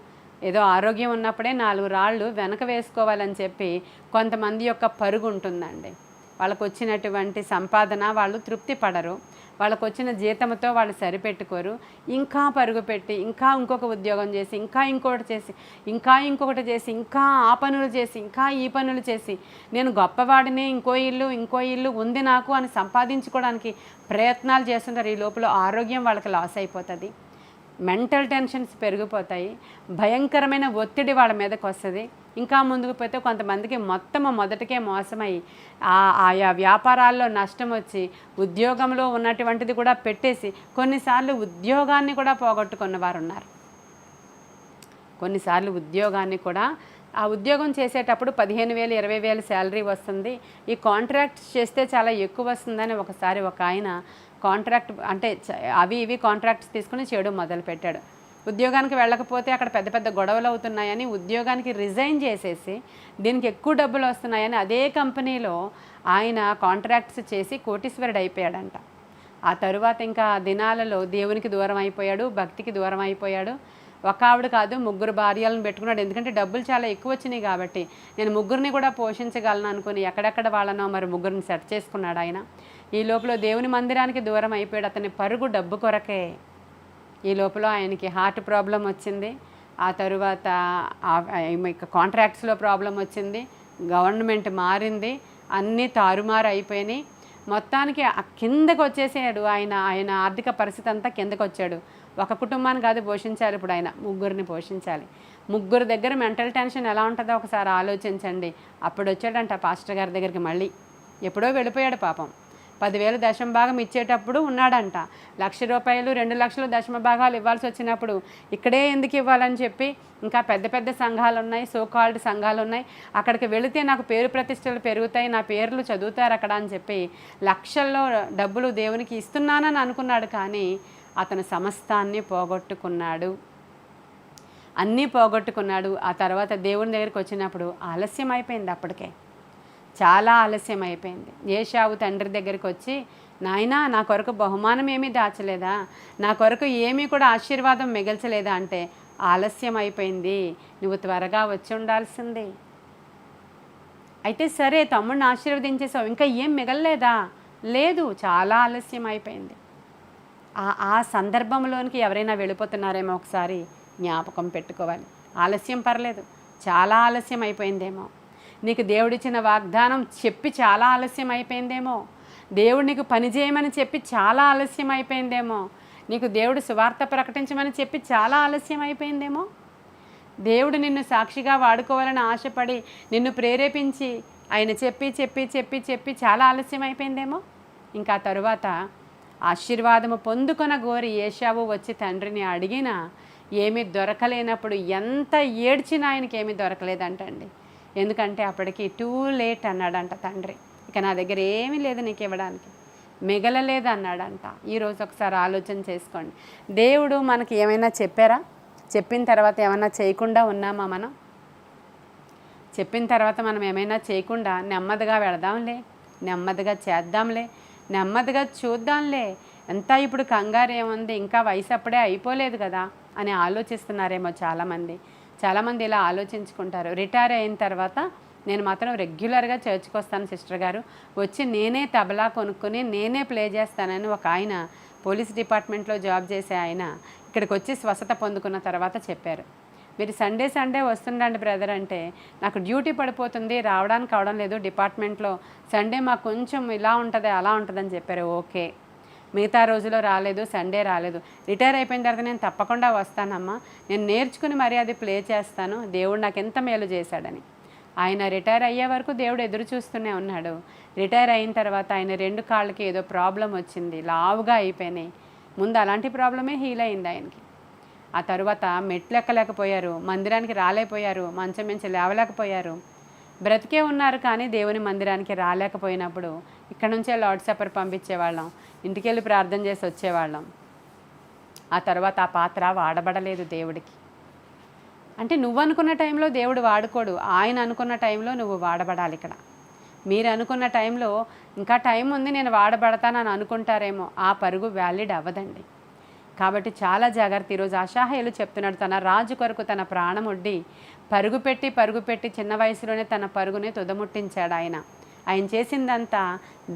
Speaker 1: ఏదో ఆరోగ్యం ఉన్నప్పుడే 4 రాళ్ళు వెనక వేసుకోవాలని చెప్పి కొంతమంది యొక్క పరుగు ఉంటుందండి. వాళ్ళకు వచ్చినటువంటి సంపాదన వాళ్ళు తృప్తి పడరు, వాళ్ళకు వచ్చిన జీతంతో వాళ్ళు సరిపెట్టుకోరు. ఇంకా పరుగు పెట్టి ఇంకా ఇంకొక ఉద్యోగం చేసి ఇంకా ఇంకొకటి చేసి ఇంకా ఇంకొకటి చేసి ఇంకా ఆ పనులు చేసి ఇంకా ఈ పనులు చేసి నేను గొప్పవాడిని, ఇంకో ఇల్లు ఉంది నాకు అని సంపాదించుకోవడానికి ప్రయత్నాలు చేస్తుంటారు. ఈ లోపల ఆరోగ్యం వాళ్ళకి లాస్ అయిపోతుంది, మెంటల్ టెన్షన్స్ పెరిగిపోతాయి, భయంకరమైన ఒత్తిడి వాళ్ళ మీదకి వస్తుంది. ఇంకా ముందుకు పోతే కొంతమందికి మొదటికే మోసమై ఆయా వ్యాపారాల్లో నష్టం వచ్చి ఉద్యోగంలో ఉన్నటువంటిది కూడా పెట్టేసి కొన్నిసార్లు ఉద్యోగాన్ని కూడా పోగొట్టుకున్న వారు ఉన్నారు. కొన్నిసార్లు ఉద్యోగాన్ని కూడా, ఆ ఉద్యోగం చేసేటప్పుడు 15,000 20,000 శాలరీ వస్తుంది, ఈ కాంట్రాక్ట్ చేస్తే చాలా ఎక్కువ వస్తుందని ఒకసారి ఒక ఆయన కాంట్రాక్ట్ అంటే అవి ఇవి కాంట్రాక్ట్స్ తీసుకుని చేయడం మొదలుపెట్టాడు. ఉద్యోగానికి వెళ్ళకపోతే అక్కడ పెద్ద పెద్ద గొడవలు అవుతున్నాయని ఉద్యోగానికి రిజైన్ చేసేసి దీనికి ఎక్కువ డబ్బులు వస్తున్నాయని అదే కంపెనీలో ఆయన కాంట్రాక్ట్స్ చేసి కోటీశ్వరుడు అయిపోయాడంట. ఆ తరువాత ఇంకా దినాలలో దేవునికి దూరం అయిపోయాడు, భక్తికి దూరం అయిపోయాడు. ఒక ఆవిడ కాదు 3 భార్యలను పెట్టుకున్నాడు. ఎందుకంటే డబ్బులు చాలా ఎక్కువ వచ్చినాయి కాబట్టి నేను 3 కూడా పోషించగలను అనుకుని ఎక్కడెక్కడ వాళ్ళనో మరి 3 సెట్ చేసుకున్నాడు ఆయన. ఈ లోపల దేవుని మందిరానికి దూరం అయిపోయాడు. అతని పరుగు డబ్బు కొరకే. ఈ లోపల ఆయనకి హార్ట్ ప్రాబ్లం వచ్చింది, ఆ తరువాత కాంట్రాక్ట్స్లో ప్రాబ్లం వచ్చింది, గవర్నమెంట్ మారింది, అన్నీ తారుమారు అయిపోయినాయి. మొత్తానికి కిందకు వచ్చేసాడు ఆయన ఆర్థిక పరిస్థితి అంతా కిందకు వచ్చాడు. ఒక కుటుంబాన్ని కాదు పోషించాలి, ఇప్పుడు ఆయన 3 పోషించాలి. 3 దగ్గర మెంటల్ టెన్షన్ ఎలా ఉంటుందో ఒకసారి ఆలోచించండి. అప్పుడు వచ్చాడంట పాస్టర్ గారి దగ్గరికి, మళ్ళీ ఎప్పుడో వెళ్ళిపోయాడు పాపం. 10,000 దశమ భాగం ఇచ్చేటప్పుడు ఉన్నాడంట. 1,00,000 రూపాయలు 2 లక్షలు దశమ భాగాలు ఇవ్వాల్సి వచ్చినప్పుడు ఇక్కడే ఎందుకు ఇవ్వాలని చెప్పి ఇంకా పెద్ద పెద్ద సంఘాలు ఉన్నాయి, సోకాల్డ్ సంఘాలు ఉన్నాయి, అక్కడికి వెళితే నాకు పేరు ప్రతిష్టలు పెరుగుతాయి, నా పేర్లు చదువుతారు అక్కడ అని చెప్పి లక్షల్లో డబ్బులు దేవునికి ఇస్తున్నానని అనుకున్నాడు. కానీ అతను సమస్తాన్ని పోగొట్టుకున్నాడు, అన్నీ పోగొట్టుకున్నాడు. ఆ తర్వాత దేవుని దగ్గరికి వచ్చినప్పుడు ఆలస్యం అయిపోయింది, అప్పటికే చాలా ఆలస్యం అయిపోయింది. ఏశావు తండ్రి దగ్గరికి వచ్చి, నాయనా నా కొరకు బహుమానం ఏమీ దాచలేదా, నా కొరకు ఏమీ కూడా ఆశీర్వాదం మిగల్చలేదా అంటే, ఆలస్యం అయిపోయింది, నువ్వు త్వరగా వచ్చి ఉండాల్సింది. అయితే సరే తమ్ముడిని ఆశీర్వదించేసావు, ఇంకా ఏం మిగలలేదా? లేదు, చాలా ఆలస్యం అయిపోయింది. ఆ సందర్భంలోనికి ఎవరైనా వెళ్ళిపోతున్నారేమో ఒకసారి జ్ఞాపకం పెట్టుకోవాలి. ఆలస్యం పర్లేదు, చాలా ఆలస్యం అయిపోయిందేమో. నీకు దేవుడిచ్చిన వాగ్దానం చెప్పి చాలా ఆలస్యం అయిపోయిందేమో, దేవుడు నీకు పని చేయమని చెప్పి చాలా ఆలస్యం అయిపోయిందేమో, నీకు దేవుడు సువార్త ప్రకటించమని చెప్పి చాలా ఆలస్యం అయిపోయిందేమో, దేవుడు నిన్ను సాక్షిగా వాడుకోవాలని ఆశపడి నిన్ను ప్రేరేపించి ఆయన చెప్పి చెప్పి చెప్పి చెప్పి చాలా ఆలస్యం అయిపోయిందేమో. ఇంకా తరువాత ఆశీర్వాదము పొందుకొన గోరి ఏశావు వచ్చి తండ్రిని అడిగినా ఏమీ దొరకలేనప్పుడు ఎంత ఏడ్చినా ఆయనకి ఏమీ దొరకలేదంటండి. ఎందుకంటే అప్పటికి టూ లేట్ అన్నాడంట తండ్రి, ఇక నా దగ్గర ఏమీ లేదు నీకు ఇవ్వడానికి, మిగలలేదు అన్నాడంట. ఈరోజు ఒకసారి ఆలోచన చేసుకోండి. దేవుడు మనకి ఏమైనా చెప్పారా? చెప్పిన తర్వాత ఏమైనా చేయకుండా ఉన్నామా? మనం చెప్పిన తర్వాత మనం ఏమైనా చేయకుండా నెమ్మదిగా వెళదాంలే, నెమ్మదిగా చేద్దాంలే, నెమ్మదిగా చూద్దాంలే, ఎంత ఇప్పుడు కంగారు ఏముంది, ఇంకా వయసు అప్పుడే అయిపోలేదు కదా అని ఆలోచిస్తున్నారేమో చాలామంది ఇలా ఆలోచించుకుంటారు. రిటైర్ అయిన తర్వాత నేను మాత్రం రెగ్యులర్గా చర్చ్కి వస్తాను సిస్టర్ గారు, వచ్చి నేనే తబలా కొనుక్కొని నేనే ప్లే చేస్తానని ఒక ఆయన పోలీస్ డిపార్ట్మెంట్లో జాబ్ చేసే ఆయన ఇక్కడికి వచ్చి స్వస్థత పొందుకున్న తర్వాత చెప్పారు. మీరు సండే వస్తుండండి బ్రదర్ అంటే, నాకు డ్యూటీ పడిపోతుంది, రావడానికి అవడం లేదు డిపార్ట్మెంట్లో, సండే మాకు కొంచెం ఇలా ఉంటుంది అలా ఉంటుందని చెప్పారు. ఓకే, మిగతా రోజులో రాలేదు, సండే రాలేదు, రిటైర్ అయిపోయిన తర్వాత నేను తప్పకుండా వస్తానమ్మా, నేను నేర్చుకుని మరీ అది ప్లే చేస్తాను, దేవుడు నాకు ఎంత మేలు చేశాడని. ఆయన రిటైర్ అయ్యే వరకు దేవుడు ఎదురు చూస్తూనే ఉన్నాడు. రిటైర్ అయిన తర్వాత ఆయన 2 కాళ్ళకి ఏదో ప్రాబ్లం వచ్చింది, లావుగా అయిపోయినాయి. ముందు అలాంటి ప్రాబ్లమే హీల్ అయింది ఆయనకి. ఆ తర్వాత మెట్లు ఎక్కలేకపోయారు, మందిరానికి రాలేకపోయారు, మంచం మించి లేవలేకపోయారు, బ్రతికే ఉన్నారు కానీ దేవుని మందిరానికి రాలేకపోయినప్పుడు ఇక్కడ నుంచే లార్డ్ సప్పర్ పంపించేవాళ్ళం, ఇంటికి వెళ్ళి ప్రార్థన చేసి వచ్చేవాళ్ళం. ఆ తర్వాత ఆ పాత్ర వాడబడలేదు దేవుడికి. అంటే నువ్వు అనుకున్న టైంలో దేవుడు వాడుకోడు, ఆయన అనుకున్న టైంలో నువ్వు వాడబడాలి. ఇక్కడ మీరు అనుకున్న టైంలో ఇంకా టైం ఉంది, నేను వాడబడతానని అనుకుంటారేమో, ఆ పరుగు వ్యాలిడ్ అవ్వదండి. కాబట్టి చాలా జాగ్రత్త. ఈరోజు అషాహేలు చెప్తున్నాడు, తన రాజు కొరకు తన ప్రాణం ఒడ్డి పరుగుపెట్టి చిన్న వయసులోనే తన పరుగుని తుదముట్టించాడు. ఆయన చేసిందంతా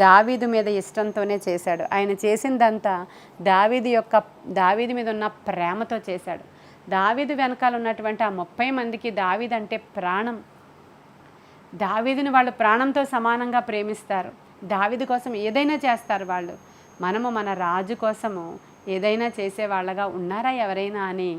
Speaker 1: దావీదు మీద ఇష్టంతోనే చేశాడు. ఆయన చేసిందంతా దావీదు మీద ఉన్న ప్రేమతో చేశాడు. దావీదు వెనకాల ఉన్నటువంటి ఆ 30 మందికి దావీదు అంటే ప్రాణం. దావీదుని వాళ్ళు ప్రాణంతో సమానంగా ప్రేమిస్తారు. దావీదు కోసం ఏదైనా చేస్తారు వాళ్ళు. మనము మన రాజు కోసము ఏదైనా చేసేవాళ్ళగా ఉన్నారా ఎవరైనా అని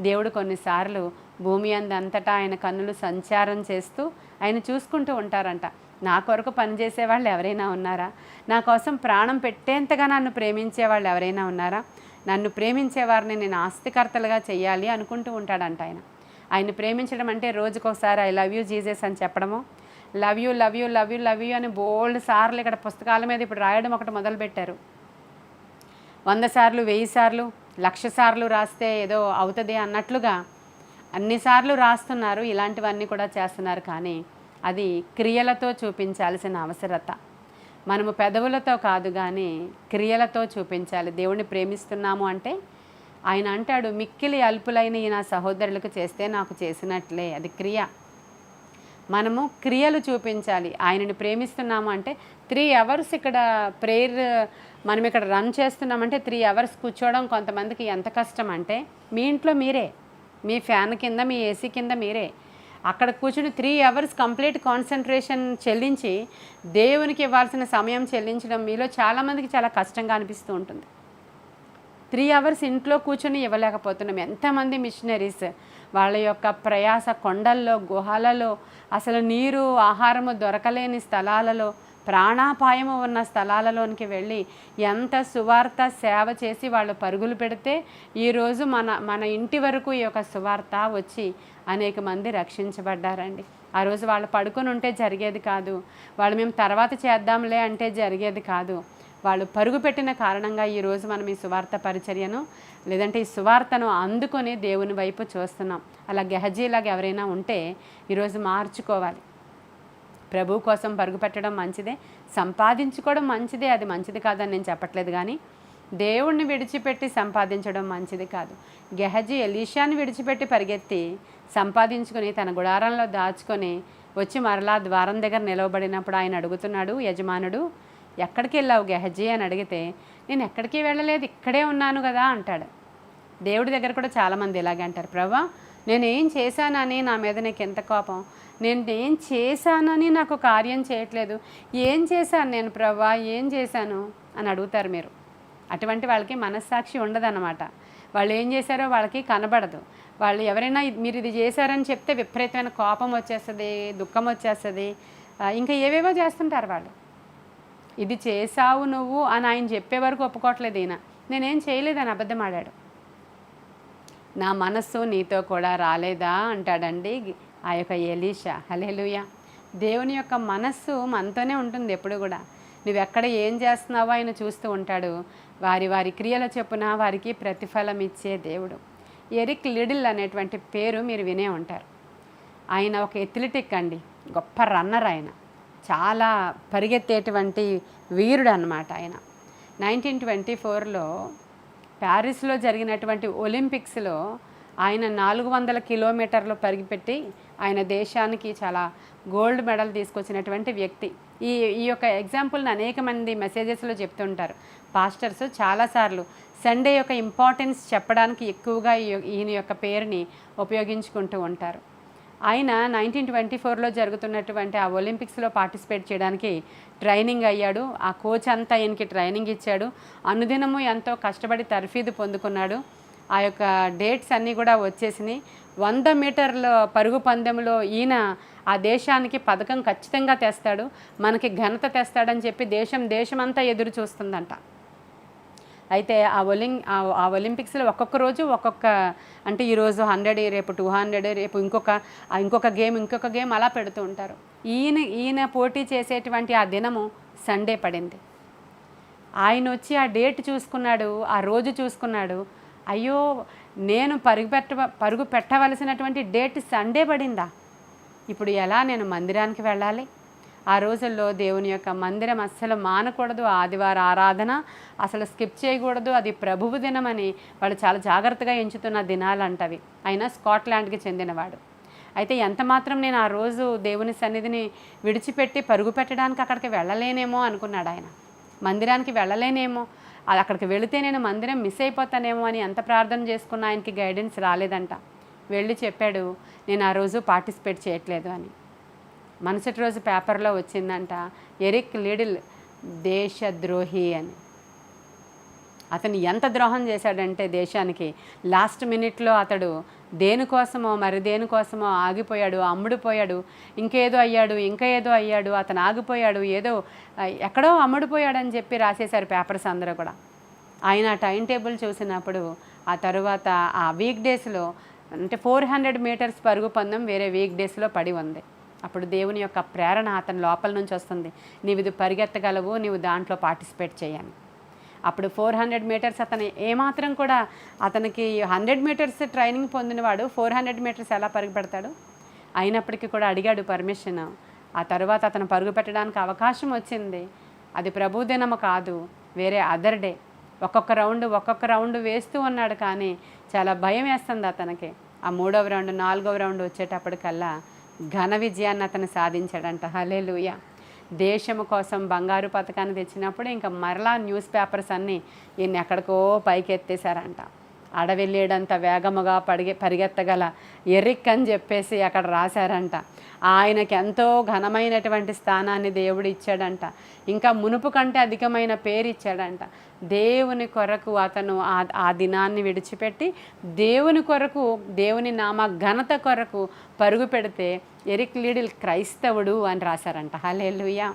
Speaker 1: దేవుడు కొన్నిసార్లు భూమి అంతటా ఆయన కన్నులు సంచారం చేస్తూ ఆయన చూసుకుంటూ ఉంటారంట. నా కొరకు పనిచేసే వాళ్ళు ఎవరైనా ఉన్నారా? నా కోసం ప్రాణం పెట్టేంతగా నన్ను ప్రేమించే వాళ్ళు ఎవరైనా ఉన్నారా? నన్ను ప్రేమించేవారిని నేను ఆస్తికర్తలుగా చెయ్యాలి అనుకుంటూ ఉంటాడంట ఆయన ప్రేమించడం అంటే రోజుకోసారి ఐ లవ్ యూ జీసస్ అని చెప్పడము, love you love you love you love you అని బోల్డ్ సార్లు ఇక్కడ పుస్తకాల మీద ఇప్పుడు రాయడం ఒకటి మొదలుపెట్టారు. 100 సార్లు 1000 సార్లు 1,00,000 సార్లు రాస్తే ఏదో అవుతుంది అన్నట్లుగా అన్నిసార్లు రాస్తున్నారు. ఇలాంటివన్నీ కూడా చేస్తున్నారు. కానీ అది క్రియలతో చూపించాల్సిన అవసరత. మనము పెదవులతో కాదు కానీ క్రియలతో చూపించాలి. దేవుణ్ణి ప్రేమిస్తున్నాము అంటే ఆయన అంటాడు, మిక్కిలి అల్పులైన ఈ నా సహోదరులకు చేస్తే నాకు చేసినట్లే. అది క్రియ. మనము క్రియలు చూపించాలి. ఆయనని ప్రేమిస్తున్నాము అంటే 3 అవర్స్ ఇక్కడ ప్రేయర్ మనం ఇక్కడ రన్ చేస్తున్నామంటే 3 అవర్స్ కూర్చోవడం కొంతమందికి ఎంత కష్టం అంటే, మీ ఇంట్లో మీరే, మీ ఫ్యాన్ కింద, మీ ఏసీ కింద మీరే అక్కడ కూర్చుని 3 అవర్స్ కంప్లీట్ కాన్సన్ట్రేషన్ చెల్లించి దేవునికి ఇవ్వాల్సిన సమయం చెల్లించడం మీలో చాలామందికి చాలా కష్టంగా అనిపిస్తూ ఉంటుంది. 3 అవర్స్ ఇంట్లో కూర్చొని ఇవ్వలేకపోతున్నాం. ఎంతమంది మిషనరీస్ వాళ్ళ యొక్క ప్రయాస కొండల్లో, గుహలలో, అసలు నీరు ఆహారము దొరకలేని స్థలాలలో, ప్రాణాపాయము ఉన్న స్థలాలలోనికి వెళ్ళి ఎంత సువార్త సేవ చేసి వాళ్ళు పరుగులు పెడితే ఈరోజు మన ఇంటి వరకు ఈ యొక్క సువార్త వచ్చి అనేక మంది రక్షించబడ్డారండి. ఆ రోజు వాళ్ళు పడుకొని ఉంటే జరిగేది కాదు, వాళ్ళు మేము తర్వాత చేద్దాంలే అంటే జరిగేది కాదు. వాళ్ళు పరుగు పెట్టిన కారణంగా ఈరోజు మనం ఈ సువార్త పరిచర్యను లేదంటే ఈ సువార్తను అందుకొని దేవుని వైపు చూస్తున్నాం. అలా గెహజీలాగా ఎవరైనా ఉంటే ఈరోజు మార్చుకోవాలి. ప్రభు కోసం పరుగు పెట్టడం మంచిదే, సంపాదించుకోవడం మంచిదే, అది మంచిది కాదని నేను చెప్పట్లేదు. కానీ దేవుణ్ణి విడిచిపెట్టి సంపాదించడం మంచిది కాదు. గెహజీ ఎలీషాని విడిచిపెట్టి పరిగెత్తి సంపాదించుకొని తన గుడారంలో దాచుకొని వచ్చి మరలా ద్వారం దగ్గర నిలవబడినప్పుడు ఆయన అడుగుతున్నాడు, యజమానుడు ఎక్కడికి వెళ్ళావు గెహజీ అని అడిగితే, నేను ఎక్కడికి వెళ్ళలేదు, ఇక్కడే ఉన్నాను కదా అంటాడు. దేవుడి దగ్గర కూడా చాలామంది ఇలాగే అంటారు, ప్రభా నేనేం చేశానని నా మీద నీకు ఎంత కోపం, నేను ఏం చేశానని నాకు కార్యం చేయట్లేదు, ఏం చేశాను నేను ప్రభా, ఏం చేశాను అని అడుగుతారు మీరు. అటువంటి వాళ్ళకి మనస్సాక్షి ఉండదన్నమాట. వాళ్ళు ఏం చేశారో వాళ్ళకి కనబడదు. వాళ్ళు ఎవరైనా మీరు ఇది చేశారని చెప్తే విపరీతమైన కోపం వచ్చేస్తుంది, దుఃఖం వచ్చేస్తుంది, ఇంకా ఏవేవో చేస్తుంటారు వాళ్ళు. ఇది చేశావు నువ్వు అని ఆయన చెప్పే వరకు ఒప్పుకోవట్లేదు. ఈయన నేనేం చేయలేదని అబద్ధం ఆడాడు. నా మనస్సు నీతో కూడా రాలేదా అంటాడండి ఆ యొక్క ఎలీషా. హల్లెలూయా. దేవుని యొక్క మనస్సు మనతోనే ఉంటుంది ఎప్పుడు కూడా. నువ్వెక్కడ ఏం చేస్తున్నావో ఆయన చూస్తూ ఉంటాడు. వారి వారి క్రియల చొప్పున వారికి ప్రతిఫలం ఇచ్చే దేవుడు. ఎరిక్ లిడిల్ అనేటువంటి పేరు మీరు వినే ఉంటారు. ఆయన ఒక ఎథ్లెటిక్ అండి, గొప్ప రన్నర్. ఆయన చాలా పరిగెత్తేటువంటి వీరుడు అన్నమాట. ఆయన 1924లో ప్యారిస్లో జరిగినటువంటి ఒలింపిక్స్లో ఆయన 400 కిలోమీటర్లు పరిగెట్టి ఆయన దేశానికి చాలా గోల్డ్ మెడల్ తీసుకొచ్చినటువంటి వ్యక్తి. ఈ యొక్క ఎగ్జాంపుల్ని అనేక మంది మెసేజెస్లో చెప్తుంటారు పాస్టర్స్. చాలాసార్లు సండే యొక్క ఇంపార్టెన్స్ చెప్పడానికి ఎక్కువగా ఈయన యొక్క పేరుని ఉపయోగించుకుంటూ ఉంటారు. ఆయన 1924లో జరుగుతున్నటువంటి ఆ ఒలింపిక్స్లో పార్టిసిపేట్ చేయడానికి ట్రైనింగ్ అయ్యాడు. ఆ కోచ్ అంతా ఈయనకి ట్రైనింగ్ ఇచ్చాడు. అనుదినము ఎంతో కష్టపడి తర్ఫీదు పొందుకున్నాడు. ఆ యొక్క డేట్స్ అన్నీ కూడా వచ్చేసినాయి. 100 మీటర్ల పరుగు పందెంలో ఈయన ఆ దేశానికి పథకం ఖచ్చితంగా తెస్తాడు, మనకి ఘనత తెస్తాడని చెప్పి దేశమంతా ఎదురు చూస్తుందంట. అయితే ఆ ఒలింపిక్స్లో ఒక్కొక్క రోజు ఒక్కొక్క, అంటే ఈరోజు 100, రేపు 200, రేపు ఇంకొక గేమ్ అలా పెడుతూ ఉంటారు. ఈయన పోటీ చేసేటువంటి ఆ దినము సండే పడింది. ఆయన వచ్చి ఆ డేట్ చూసుకున్నాడు, ఆ రోజు చూసుకున్నాడు. అయ్యో, నేను పరుగు పెట్టవలసినటువంటి డేట్ సండే పడిందా, ఇప్పుడు ఎలా నేను మందిరానికి వెళ్ళాలి? ఆ రోజుల్లో దేవుని యొక్క మందిరం అస్సలు మానకూడదు, ఆదివారం ఆరాధన అసలు స్కిప్ చేయకూడదు, అది ప్రభువు దినమని వాళ్ళు చాలా జాగ్రత్తగా ఎంచుతున్న దినాలు అంటవి. అయినా స్కాట్లాండ్కి చెందినవాడు. అయితే ఎంత మాత్రం నేను ఆ రోజు దేవుని సన్నిధిని విడిచిపెట్టి పరుగు పెట్టడానికి అక్కడికి వెళ్ళలేనేమో అనుకున్నాడు ఆయన. మందిరానికి వెళ్ళలేనేమో, అది అక్కడికి వెళితే నేను మందిరం మిస్ అయిపోతానేమో అని ఎంత ప్రార్థన చేసుకున్నా ఆయనకి గైడెన్స్ రాలేదంట. వెళ్ళి చెప్పాడు, నేను ఆ రోజు పార్టిసిపేట్ చేయట్లేదు అని. మరుసటి రోజు పేపర్లో వచ్చిందంట, ఎరిక్ లిడిల్ దేశద్రోహి అని. అతను ఎంత ద్రోహం చేశాడంటే దేశానికి, లాస్ట్ మినిట్లో అతడు దేనికోసమో ఆగిపోయాడు, అమ్ముడుపోయాడు, ఇంకేదో అయ్యాడు, అతను ఆగిపోయాడు, ఎక్కడో అమ్ముడుపోయాడని చెప్పి రాసేశారు పేపర్స్ అందరూ కూడా. ఆయన టైం టేబుల్ చూసినప్పుడు ఆ తర్వాత ఆ వీక్ డేస్లో, అంటే 400 మీటర్స్ పరుగు పందెం వేరే వీక్ డేస్లో పడి ఉంది. అప్పుడు దేవుని యొక్క ప్రేరణ అతని లోపల నుంచి వస్తుంది, నీవు ఇది పరిగెత్తగలవు, నీవు దాంట్లో పార్టిసిపేట్ చేయాలి. అప్పుడు 400 మీటర్స్ అతను ఏమాత్రం కూడా, అతనికి 100 మీటర్స్ ట్రైనింగ్ పొందినవాడు 400 మీటర్స్ ఎలా పరుగు పెడతాడు? అయినప్పటికీ కూడా అడిగాడు పర్మిషన్. ఆ తర్వాత అతను పరుగు పెట్టడానికి అవకాశం వచ్చింది. అది ప్రభుదినము కాదు, వేరే అదర్ డే. ఒక్కొక్క రౌండ్ వేస్తూ ఉన్నాడు, కానీ చాలా భయం వేస్తుంది అతనికి. ఆ 3వ రౌండ్ 4వ రౌండ్ వచ్చేటప్పటికల్లా ఘన విజయాన్ని అతను సాధించాడంట. హల్లెలూయా. దేశము కోసం బంగారు పథకాన్ని తెచ్చినప్పుడు ఇంకా మరలా న్యూస్ పేపర్స్ అన్నీ ఈయన్ని ఎక్కడికో పైకెత్తేశారంట. అడవెళ్ళేడంత వేగముగా పరిగెత్తగల ఎరిక్ అని చెప్పేసి అక్కడ రాశారంట. ఆయనకి ఎంతో ఘనమైనటువంటి స్థానాన్ని దేవుడు ఇచ్చాడంట. ఇంకా మునుపు కంటే అధికమైన పేరు ఇచ్చాడంట. దేవుని కొరకు అతను ఆ దినాన్ని విడిచిపెట్టి దేవుని కొరకు, దేవుని నామ ఘనత కొరకు పరుగు పెడితే ఎరిక్ లిడిల్ క్రైస్తవుడు అని రాశారంట. హల్లెలూయా.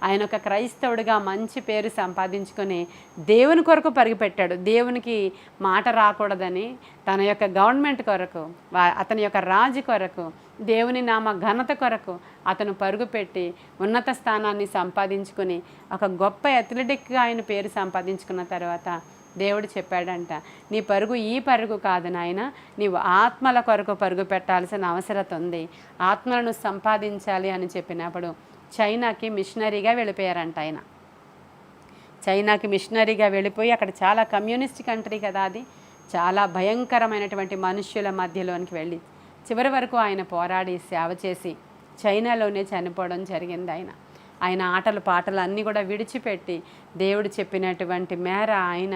Speaker 1: ఆయన ఒక క్రైస్తవుడిగా మంచి పేరు సంపాదించుకొని దేవుని కొరకు పరుగుపెట్టాడు. దేవునికి మాట రాకూడదని తన యొక్క గవర్నమెంట్ కొరకు, అతని యొక్క రాజు కొరకు, దేవుని నామ ఘనత కొరకు అతను పరుగుపెట్టి ఉన్నత స్థానాన్ని సంపాదించుకొని ఒక గొప్ప అథ్లెటిక్గా ఆయన పేరు సంపాదించుకున్న తర్వాత దేవుడు చెప్పాడంట, నీ పరుగు ఈ పరుగు కాదు నాయన, నీవు ఆత్మల కొరకు పరుగు పెట్టాల్సిన అవసరం ఉంది, ఆత్మలను సంపాదించాలి అని చెప్పినప్పుడు చైనాకి మిషనరీగా వెళ్ళిపోయారంట ఆయన. చైనాకి మిషనరీగా వెళ్ళిపోయి అక్కడ చాలా కమ్యూనిస్ట్ కంట్రీ కదా, అది చాలా భయంకరమైనటువంటి మనుష్యుల మధ్యలోనికి వెళ్ళి చివరి వరకు ఆయన పోరాడి సేవ చేసి చైనాలోనే చనిపోవడం జరిగింది. ఆయన ఆటలు పాటలు అన్నీ కూడా విడిచిపెట్టి దేవుడు చెప్పినటువంటి మేర ఆయన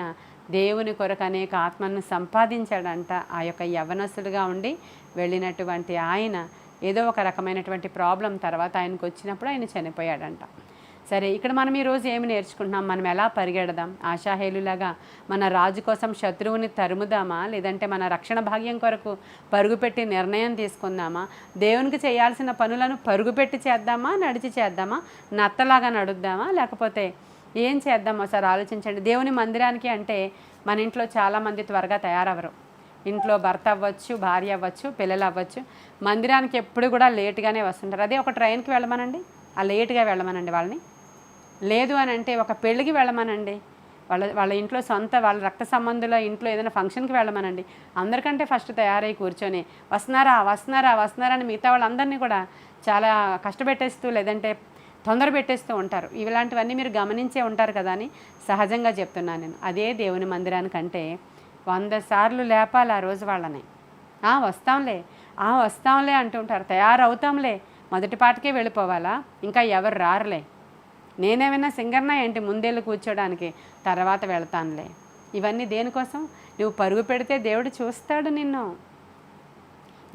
Speaker 1: దేవుని కొరకు అనేక ఆత్మను సంపాదించాడంట. ఆ యొక్క యవనస్తుడుగా ఉండి వెళ్ళినటువంటి ఆయన ఏదో ఒక రకమైనటువంటి ప్రాబ్లం తర్వాత ఆయనకు వచ్చినప్పుడు ఆయన చనిపోయాడంట. సరే, ఇక్కడ మనం ఈరోజు ఏమి నేర్చుకుంటున్నాం? మనం ఎలా పరిగెడదాం? ఆశాహేలులాగా మన రాజు కోసం శత్రువుని తరుముదామా, లేదంటే మన రక్షణ భాగ్యం కొరకు పరుగుపెట్టి నిర్ణయం తీసుకుందామా? దేవునికి చేయాల్సిన పనులను పరుగుపెట్టి చేద్దామా, నడిచి చేద్దామా, నత్తలాగా నడుద్దామా, లేకపోతే ఏం చేద్దాం? ఒకసారి ఆలోచించండి. దేవుని మందిరానికి అంటే మన ఇంట్లో చాలామంది త్వరగా తయారవరు. ఇంట్లో భర్త అవ్వచ్చు, భార్య అవ్వచ్చు, పిల్లలు అవ్వచ్చు, మందిరానికి ఎప్పుడు కూడా లేటుగానే వస్తుంటారు. అదే ఒక ట్రైన్కి వెళ్ళమనండి, ఆ లేటుగా వెళ్ళమనండి వాళ్ళని, లేదు అని అంటే ఒక పెళ్ళికి వెళ్ళమనండి, వాళ్ళ వాళ్ళ ఇంట్లో వాళ్ళ రక్త సంబంధుల ఇంట్లో ఏదైనా ఫంక్షన్కి వెళ్ళమనండి. అందరికంటే ఫస్ట్ తయారై కూర్చొని వస్తున్నారా వస్తున్నారా వస్తున్నారా అని మిగతా వాళ్ళందరినీ కూడా చాలా కష్టపెట్టేస్తూ లేదంటే తొందర పెట్టేస్తూ ఉంటారు. ఇలాంటివన్నీ మీరు గమనించే ఉంటారు కదా అని సహజంగా చెప్తున్నాను నేను. అదే దేవుని మందిరానికంటే 100 సార్లు లేపాలి ఆ రోజు వాళ్ళని. వస్తాంలే వస్తాంలే అంటుంటారు, తయారవుతాంలే, మొదటి పాటకే వెళ్ళిపోవాలా, ఇంకా ఎవరు రారులే, నేనేమైనా సింగర్నా ఏంటి ముందెళ్ళి కూర్చోడానికి, తర్వాత వెళ్తానులే. ఇవన్నీ దేనికోసం? నువ్వు పరుగు పెడితే దేవుడు చూస్తాడు నిన్ను.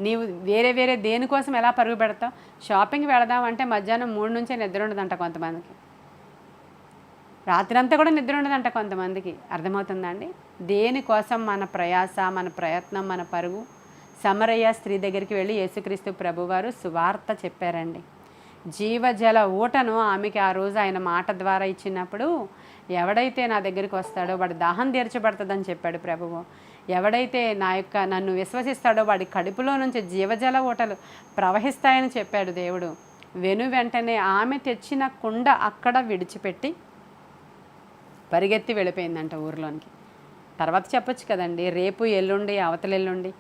Speaker 1: నీవు వేరే దేనికోసం ఎలా పరుగు పెడతావు? షాపింగ్కి వెళదామంటే మధ్యాహ్నం 3 నుంచే నిద్ర ఉండదంట కొంతమందికి, రాత్రి అంతా కూడా నిద్ర ఉండదంట కొంతమందికి. అర్థమవుతుందా అండి? దేనికోసం మన ప్రయాస, మన ప్రయత్నం, మన పరుగు? సమరయ్య స్త్రీ దగ్గరికి వెళ్ళి యేసుక్రీస్తు ప్రభువారు సువార్త చెప్పారండి. జీవజల ఊటను ఆమెకి ఆ రోజు ఆయన మాట ద్వారా ఇచ్చినప్పుడు, ఎవడైతే నా దగ్గరికి వస్తాడో వాడి దాహం తీర్చబడుతుందని చెప్పాడు ప్రభువు. ఎవడైతే నన్ను విశ్వసిస్తాడో వాడి కడుపులో నుంచి జీవజల ఊటలు ప్రవహిస్తాయని చెప్పాడు దేవుడు. వెంటనే ఆమె తెచ్చిన కుండ అక్కడ విడిచిపెట్టి పరిగెత్తి వెళ్ళిపోయిందంట ఊరిలోనికి. తర్వాత చెప్పొచ్చు కదండి, రేపు ఎల్లుండి అవతలెల్లుండి,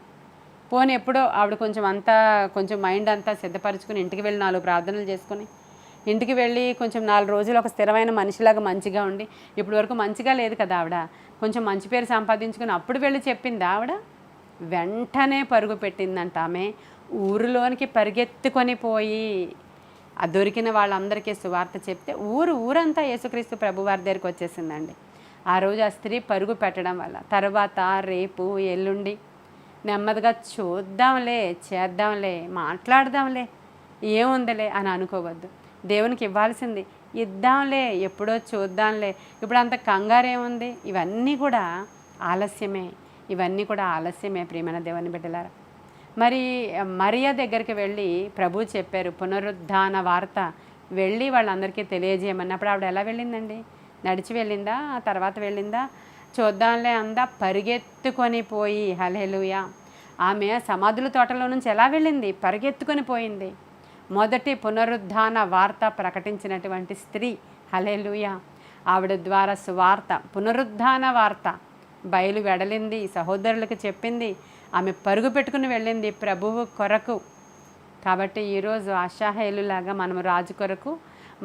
Speaker 1: పోనీ ఎప్పుడో ఆవిడ కొంచెం మైండ్ అంతా సిద్ధపరచుకుని ఇంటికి వెళ్ళి 4 ప్రార్థనలు చేసుకుని ఇంటికి వెళ్ళి కొంచెం 4 రోజులు ఒక స్థిరమైన మనిషిలాగా మంచిగా ఉండి, ఇప్పుడు వరకు మంచిగా లేదు కదా ఆవిడ, కొంచెం మంచి పేరు సంపాదించుకుని అప్పుడు వెళ్ళి చెప్పింది ఆవిడ. వెంటనే పరుగు పెట్టిందంట ఆమె, ఊరిలోనికి పరిగెత్తుకొని పోయి ఆ దొరికిన వాళ్ళందరికీ సువార్త చెప్తే ఊరంతా యేసుక్రీస్తు ప్రభువారి దగ్గరికి వచ్చేసిందండి. ఆ రోజు ఆ స్త్రీ పరుగు పెట్టడం వల్ల తర్వాత రేపు ఎల్లుండి నెమ్మదిగా చూద్దాంలే, చేద్దాంలే, మాట్లాడదాంలే, ఏముందిలే అని అనుకోవద్దు. దేవునికి ఇవ్వాల్సింది ఇద్దాంలే, ఎప్పుడో చూద్దాంలే, ఇప్పుడు అంత కంగారు ఏముంది? ఇవన్నీ కూడా ఆలస్యమే ప్రియమైన దేవుని బిడ్డలారా. మరి మరియ దగ్గరికి వెళ్ళి ప్రభు చెప్పారు పునరుద్ధాన వార్త, వెళ్ళి వాళ్ళందరికీ తెలియజేయమన్నప్పుడు ఆవిడ ఎలా వెళ్ళిందండి? నడిచి వెళ్ళిందా? తర్వాత వెళ్ళిందా? చూద్దాంలే అందా? పరిగెత్తుకొని పోయి, హల్లెలూయా, ఆమె సమాధుల తోటలో నుంచి ఎలా వెళ్ళింది? పరిగెత్తుకొని పోయింది. మొదటి పునరుద్ధాన వార్త ప్రకటించినటువంటి స్త్రీ, హల్లెలూయా. ఆవిడ ద్వారా సువార్త, పునరుద్ధాన వార్త బయలు వెడలింది, సహోదరులకు చెప్పింది, ఆమె పరుగు పెట్టుకుని వెళ్ళింది ప్రభువు కొరకు. కాబట్టి ఈరోజు ఆషాహేలులాగా మనము రాజు కొరకు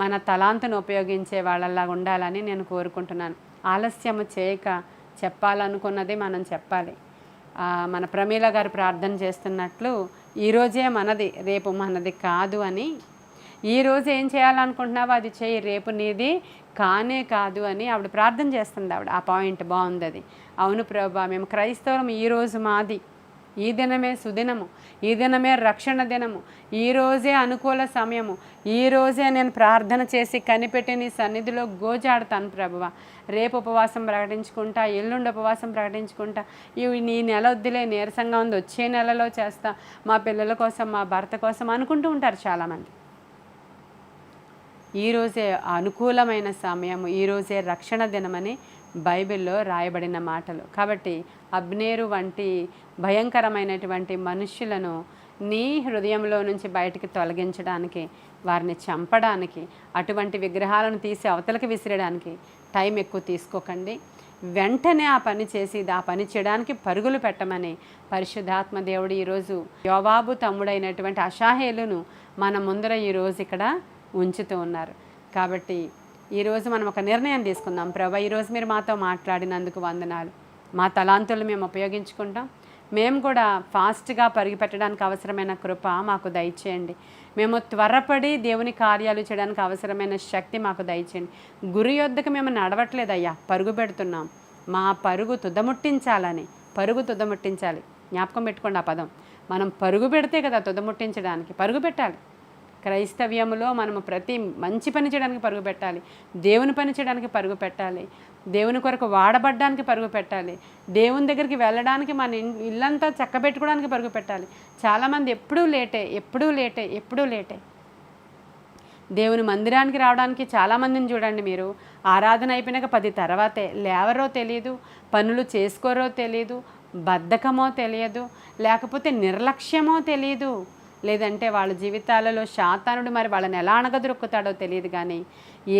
Speaker 1: మన తలాంతును ఉపయోగించే వాళ్ళలాగా ఉండాలని నేను కోరుకుంటున్నాను. ఆలస్యము చేయక చెప్పాలనుకున్నది మనం చెప్పాలి. మన ప్రమీల గారు ప్రార్థన చేస్తున్నట్లు ఈరోజే మనది, రేపు మనది కాదు అని. ఈరోజు ఏం చేయాలనుకుంటున్నావో అది చేయి, రేపు నీది కానే కాదు అని ఆవిడ ప్రార్థన చేస్తుంది. ఆ పాయింట్ బాగుంది అది. అవును ప్రభా, మేము క్రైస్తవులం, ఈరోజు మాది, ఈ దినమే సుదినము, ఈ దినమే రక్షణ దినము, ఈరోజే అనుకూల సమయము, ఈరోజే నేను ప్రార్థన చేసి కనిపెట్టి నీ సన్నిధిలో గోజాడతాను ప్రభువా. రేపు ఉపవాసం ప్రకటించుకుంటా, ఎల్లుండి ఉపవాసం ప్రకటించుకుంటా, ఇవి నీ నెల వద్దులే, నీరసంగా ఉంది, వచ్చే నెలలో చేస్తా, మా పిల్లల కోసం, మా భర్త కోసం అనుకుంటూ ఉంటారు చాలామంది. ఈరోజే అనుకూలమైన సమయము, ఈరోజే రక్షణ దినమని బైబిల్లో రాయబడిన మాటలు. కాబట్టి అబ్నేరు వంటి భయంకరమైనటువంటి మనుష్యులను నీ హృదయంలో నుంచి బయటికి తొలగించడానికి, వారిని చంపడానికి, అటువంటి విగ్రహాలను తీసి అవతలకి విసిరడానికి టైం ఎక్కువ తీసుకోకండి. వెంటనే ఆ పని చేసి ఆ పని చేయడానికి పరుగులు పెట్టమని పరిశుద్ధాత్మ దేవుడు ఈరోజు యోవాబు తమ్ముడైనటువంటి అషాహేలును మన ముందర ఈరోజు ఇక్కడ ఉంచుతూ ఉన్నారు. కాబట్టి ఈరోజు మనం ఒక నిర్ణయం తీసుకుందాం. ప్రభా, ఈరోజు మీరు మాతో మాట్లాడినందుకు వందనాలు. మా తలాంతులు మేము ఉపయోగించుకుంటాం. మేము కూడా ఫాస్ట్గా పరిగెట్టడానికి అవసరమైన కృప మాకు దయచేయండి. మేము త్వరపడి దేవుని కార్యాలు చేయడానికి అవసరమైన శక్తి మాకు దయచేయండి. గురి యొద్దకు మేము నడవట్లేదయ్యా, పరుగు పెడుతున్నాం. మా పరుగు తుదముట్టించాలని, పరుగు తుదముట్టించాలి. జ్ఞాపకం పెట్టుకోండి ఆ పదం. మనం పరుగు పెడితే కదా తుదముట్టించడానికి. పరుగు పెట్టాలి. క్రైస్తవ్యంలో మనము ప్రతి మంచి పని చేయడానికి పరుగు పెట్టాలి, దేవుని పని చేయడానికి పరుగు పెట్టాలి, దేవుని కొరకు వాడబడ్డానికి పరుగు పెట్టాలి, దేవుని దగ్గరికి వెళ్ళడానికి మన ఇల్లంతా చక్కబెట్టుకోవడానికి పరుగు పెట్టాలి. చాలామంది ఎప్పుడూ లేటే. దేవుని మందిరానికి రావడానికి చాలామందిని చూడండి మీరు, ఆరాధన అయిపోయినాక 10 తర్వాతే. లేవరో తెలియదు, పనులు చేసుకోరో తెలియదు, బద్ధకమో తెలియదు, లేకపోతే నిర్లక్ష్యమో తెలియదు. లేదంటే వాళ్ళ జీవితాలలో శాతానుడు మరి వాళ్ళని ఎలా అణగదొరుకుతాడో తెలియదు, కానీ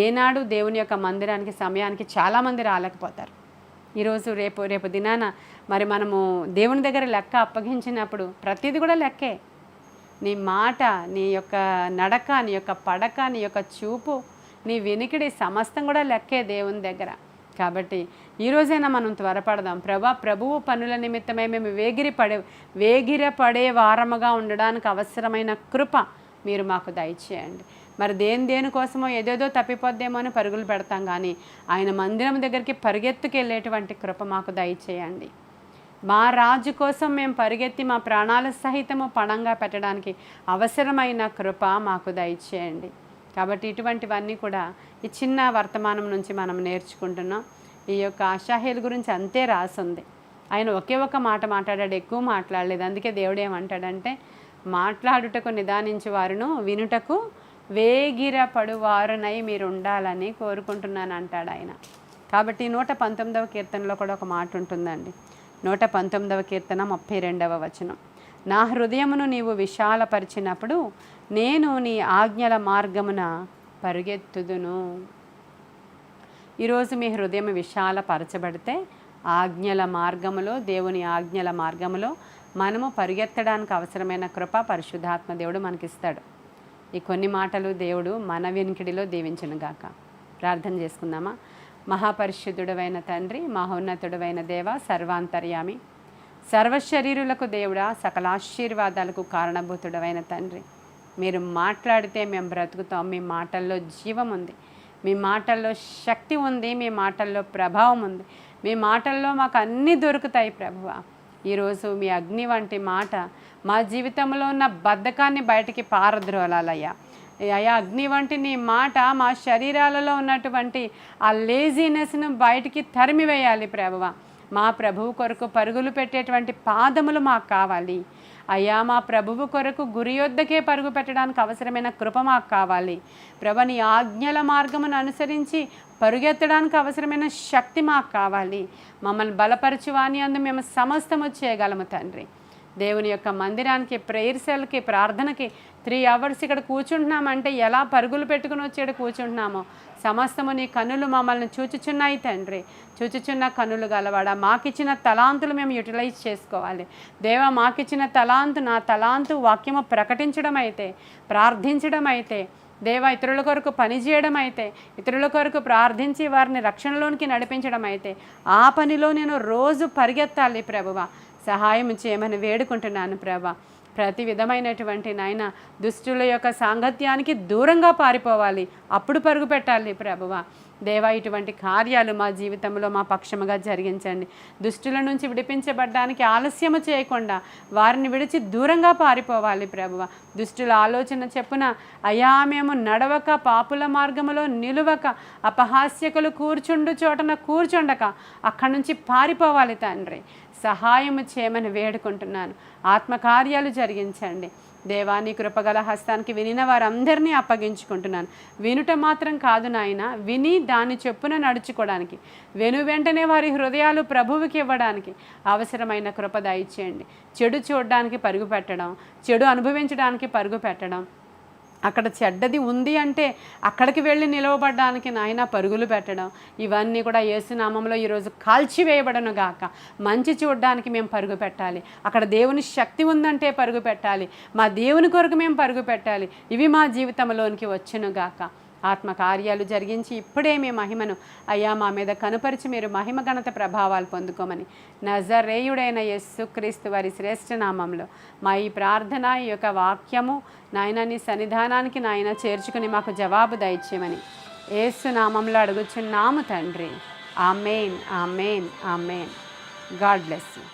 Speaker 1: ఏనాడు దేవుని యొక్క మందిరానికి సమయానికి చాలామంది రాలేకపోతారు. ఈరోజు రేపు దినాన మరి మనము దేవుని దగ్గర లెక్క అప్పగించినప్పుడు ప్రతిదీ కూడా లెక్కే. నీ మాట, నీ యొక్క నడక, నీ యొక్క పడక, నీ యొక్క చూపు, నీ వినికిడి సమస్తం కూడా లెక్కే దేవుని దగ్గర. కాబట్టి ఈరోజైనా మనం త్వరపడదాం. ప్రభువు పనుల నిమిత్తమై మేము వేగిరపడే వారముగా ఉండడానికి అవసరమైన కృప మీరు మాకు దయచేయండి. మరి దేనికోసమో ఏదేదో తప్పిపోద్దేమో అని పరుగులు పెడతాం, కానీ ఆయన మందిరం దగ్గరికి పరిగెత్తుకెళ్ళేటువంటి కృప మాకు దయచేయండి. మా రాజు కోసం మేము పరిగెత్తి మా ప్రాణాల సహితము పణంగా పెట్టడానికి అవసరమైన కృప మాకు దయచేయండి. కాబట్టి ఇటువంటివన్నీ కూడా ఈ చిన్న వర్తమానం నుంచి మనం నేర్చుకుంటున్నాం. ఈ యొక్క అషాహేలు గురించి అంతే రాసుంది. ఆయన ఒకే ఒక మాట మాట్లాడాడు, ఎక్కువ మాట్లాడలేదు. అందుకే దేవుడు ఏమంటాడంటే, మాట్లాడుటకు నిదానించు వారును వినుటకు వేగిరపడువారునై మీరు ఉండాలని కోరుకుంటున్నాను అంటాడు ఆయన. కాబట్టి 119వ కీర్తనలో కూడా ఒక మాట ఉంటుందండి. 119వ కీర్తన 32వ వచనం, నా హృదయమును నీవు విశాలపరిచినప్పుడు నేను నీ ఆజ్ఞల మార్గమున పరుగెత్తుదును. ఈరోజు మీ హృదయం విశాలపరచబడితే ఆజ్ఞల మార్గములో, దేవుని ఆజ్ఞల మార్గములో మనము పరిగెత్తడానికి అవసరమైన కృప పరిశుద్ధాత్మ దేవుడు మనకిస్తాడు. ఈ కొన్ని మాటలు దేవుడు మన వినికిడిలో దీవించునుగాక. ప్రార్థన చేసుకుందామా. మహాపరిశుద్ధుడవైన తండ్రి, మహోన్నతుడవైన దేవ, సర్వాంతర్యామి, సర్వశరీరులకు దేవుడా, సకల ఆశీర్వాదాలకు కారణభూతుడవైన తండ్రి, మీరు మాట్లాడితే మేము బ్రతుకుతాం. మీ మాటల్లో జీవం ఉంది, మీ మాటల్లో శక్తి ఉంది, మీ మాటల్లో ప్రభావం ఉంది, మీ మాటల్లో మాకు అన్నీ దొరుకుతాయి ప్రభువా. ఈరోజు మీ అగ్ని వంటి మాట మా జీవితంలో ఉన్న బద్ధకాన్ని బయటికి పారద్రోలాలయ్యా. అయ్యా, అగ్ని వంటి నీ మాట మా శరీరాలలో ఉన్నటువంటి ఆ లేజీనెస్ను బయటికి తరిమివేయాలి ప్రభువా. మా ప్రభువు కొరకు పరుగులు పెట్టేటువంటి పాదములు మాకు కావాలి అయ్యా. మా ప్రభువు కొరకు గురి యొద్దకే పరుగు పెట్టడానికి అవసరమైన కృప మాకు కావాలి ప్రభు. నీ ఆజ్ఞల మార్గమును అనుసరించి పరుగెత్తడానికి అవసరమైన శక్తి మాకు కావాలి. మమ్మల్ని బలపరచువాని అందు మేము సమస్తము చేయగలము తండ్రి. దేవుని యొక్క మందిరానికి, ప్రేయర్ సెల్కి, ప్రార్థనకి 3 hours ఇక్కడ కూర్చుంటున్నామంటే ఎలా పరుగులు పెట్టుకుని వచ్చేడు కూర్చుంటున్నామో సమస్తము నీ కన్నులు మమ్మల్ని చూచుచున్నాయి తండ్రి. చూచుచున్న కన్నులు గలవాడా, మాకిచ్చిన తలాంతులు మేము యూటిలైజ్ చేసుకోవాలి దేవా. మాకిచ్చిన తలాంతు, నా తలాంతు వాక్యము ప్రకటించడం అయితే, ప్రార్థించడం అయితే దేవా, ఇతరుల కొరకు పనిచేయడం అయితే, ఇతరుల కొరకు ప్రార్థించి వారిని రక్షణలోనికి నడిపించడం అయితే, ఆ పనిలో నేను రోజు పరిగెత్తాలి ప్రభువా. సహాయం చేయమని వేడుకుంటున్నాను ప్రభా. ప్రతి విధమైనటువంటి నాయన దుష్టుల యొక్క సాంగత్యానికి దూరంగా పారిపోవాలి, అప్పుడు పరుగు పెట్టాలి ప్రభువా. దేవా, ఇటువంటి కార్యాలు మా జీవితంలో మా పక్షముగా జరిగించండి. దుష్టుల నుంచి విడిపించబడ్డానికి ఆలస్యము చేయకుండా వారిని విడిచి దూరంగా పారిపోవాలి ప్రభువా. దుష్టుల ఆలోచన చెప్పున అయా మేము నడవక, పాపుల మార్గములో నిలువక, అపహాస్యకులు కూర్చుండు చోటన కూర్చుండక అక్కడి నుంచి పారిపోవాలి తండ్రి. సహాయము చేయమని వేడుకుంటున్నాను. ఆత్మకార్యాలు జరిగించండి దేవా. నీ కృపగల హస్తానికి వినిన వారందరినీ అప్పగించుకుంటున్నాను. వినుట మాత్రం కాదు నాయన, విని దాని చెప్పున నడుచుకోవడానికి, వెంటనే వారి హృదయాలు ప్రభువుకి ఇవ్వడానికి అవసరమైన కృప దయచేయండి. చెడు చూడడానికి పరుగు పెట్టడం, చెడు అనుభవించడానికి పరుగు పెట్టడం, అక్కడ చెడ్డది ఉంది అంటే అక్కడికి వెళ్ళి నిలవబడడానికి నాయన పరుగులు పెట్టడం, ఇవన్నీ కూడా యేసునామంలో ఈరోజు కాల్చివేయబడను గాక. మంచి చూడడానికి మేము పరుగు పెట్టాలి, అక్కడ దేవుని శక్తి ఉందంటే పరుగు పెట్టాలి, మా దేవుని కొరకు మేము పరుగు పెట్టాలి. ఇవి మా జీవితంలోనికి వచ్చును గాక. ఆత్మకార్యాలు జరిగించి ఇప్పుడే మీ మహిమను అయ్యా మా మీద కనుపరిచి మీరు మహిమ ఘనత ప్రభావాలు పొందుకోమని నజరేయుడైన యేసుక్రీస్తు వారి శ్రేష్ఠ నామంలో మా ఈ ప్రార్థన, ఈ యొక్క వాక్యము నాయన నీ సన్నిధానానికి నాయన చేర్చుకుని మాకు జవాబు దయచేయమని యేసు నామంలో అడుగుచున్నాము తండ్రి. Amen, amen, amen. God bless you.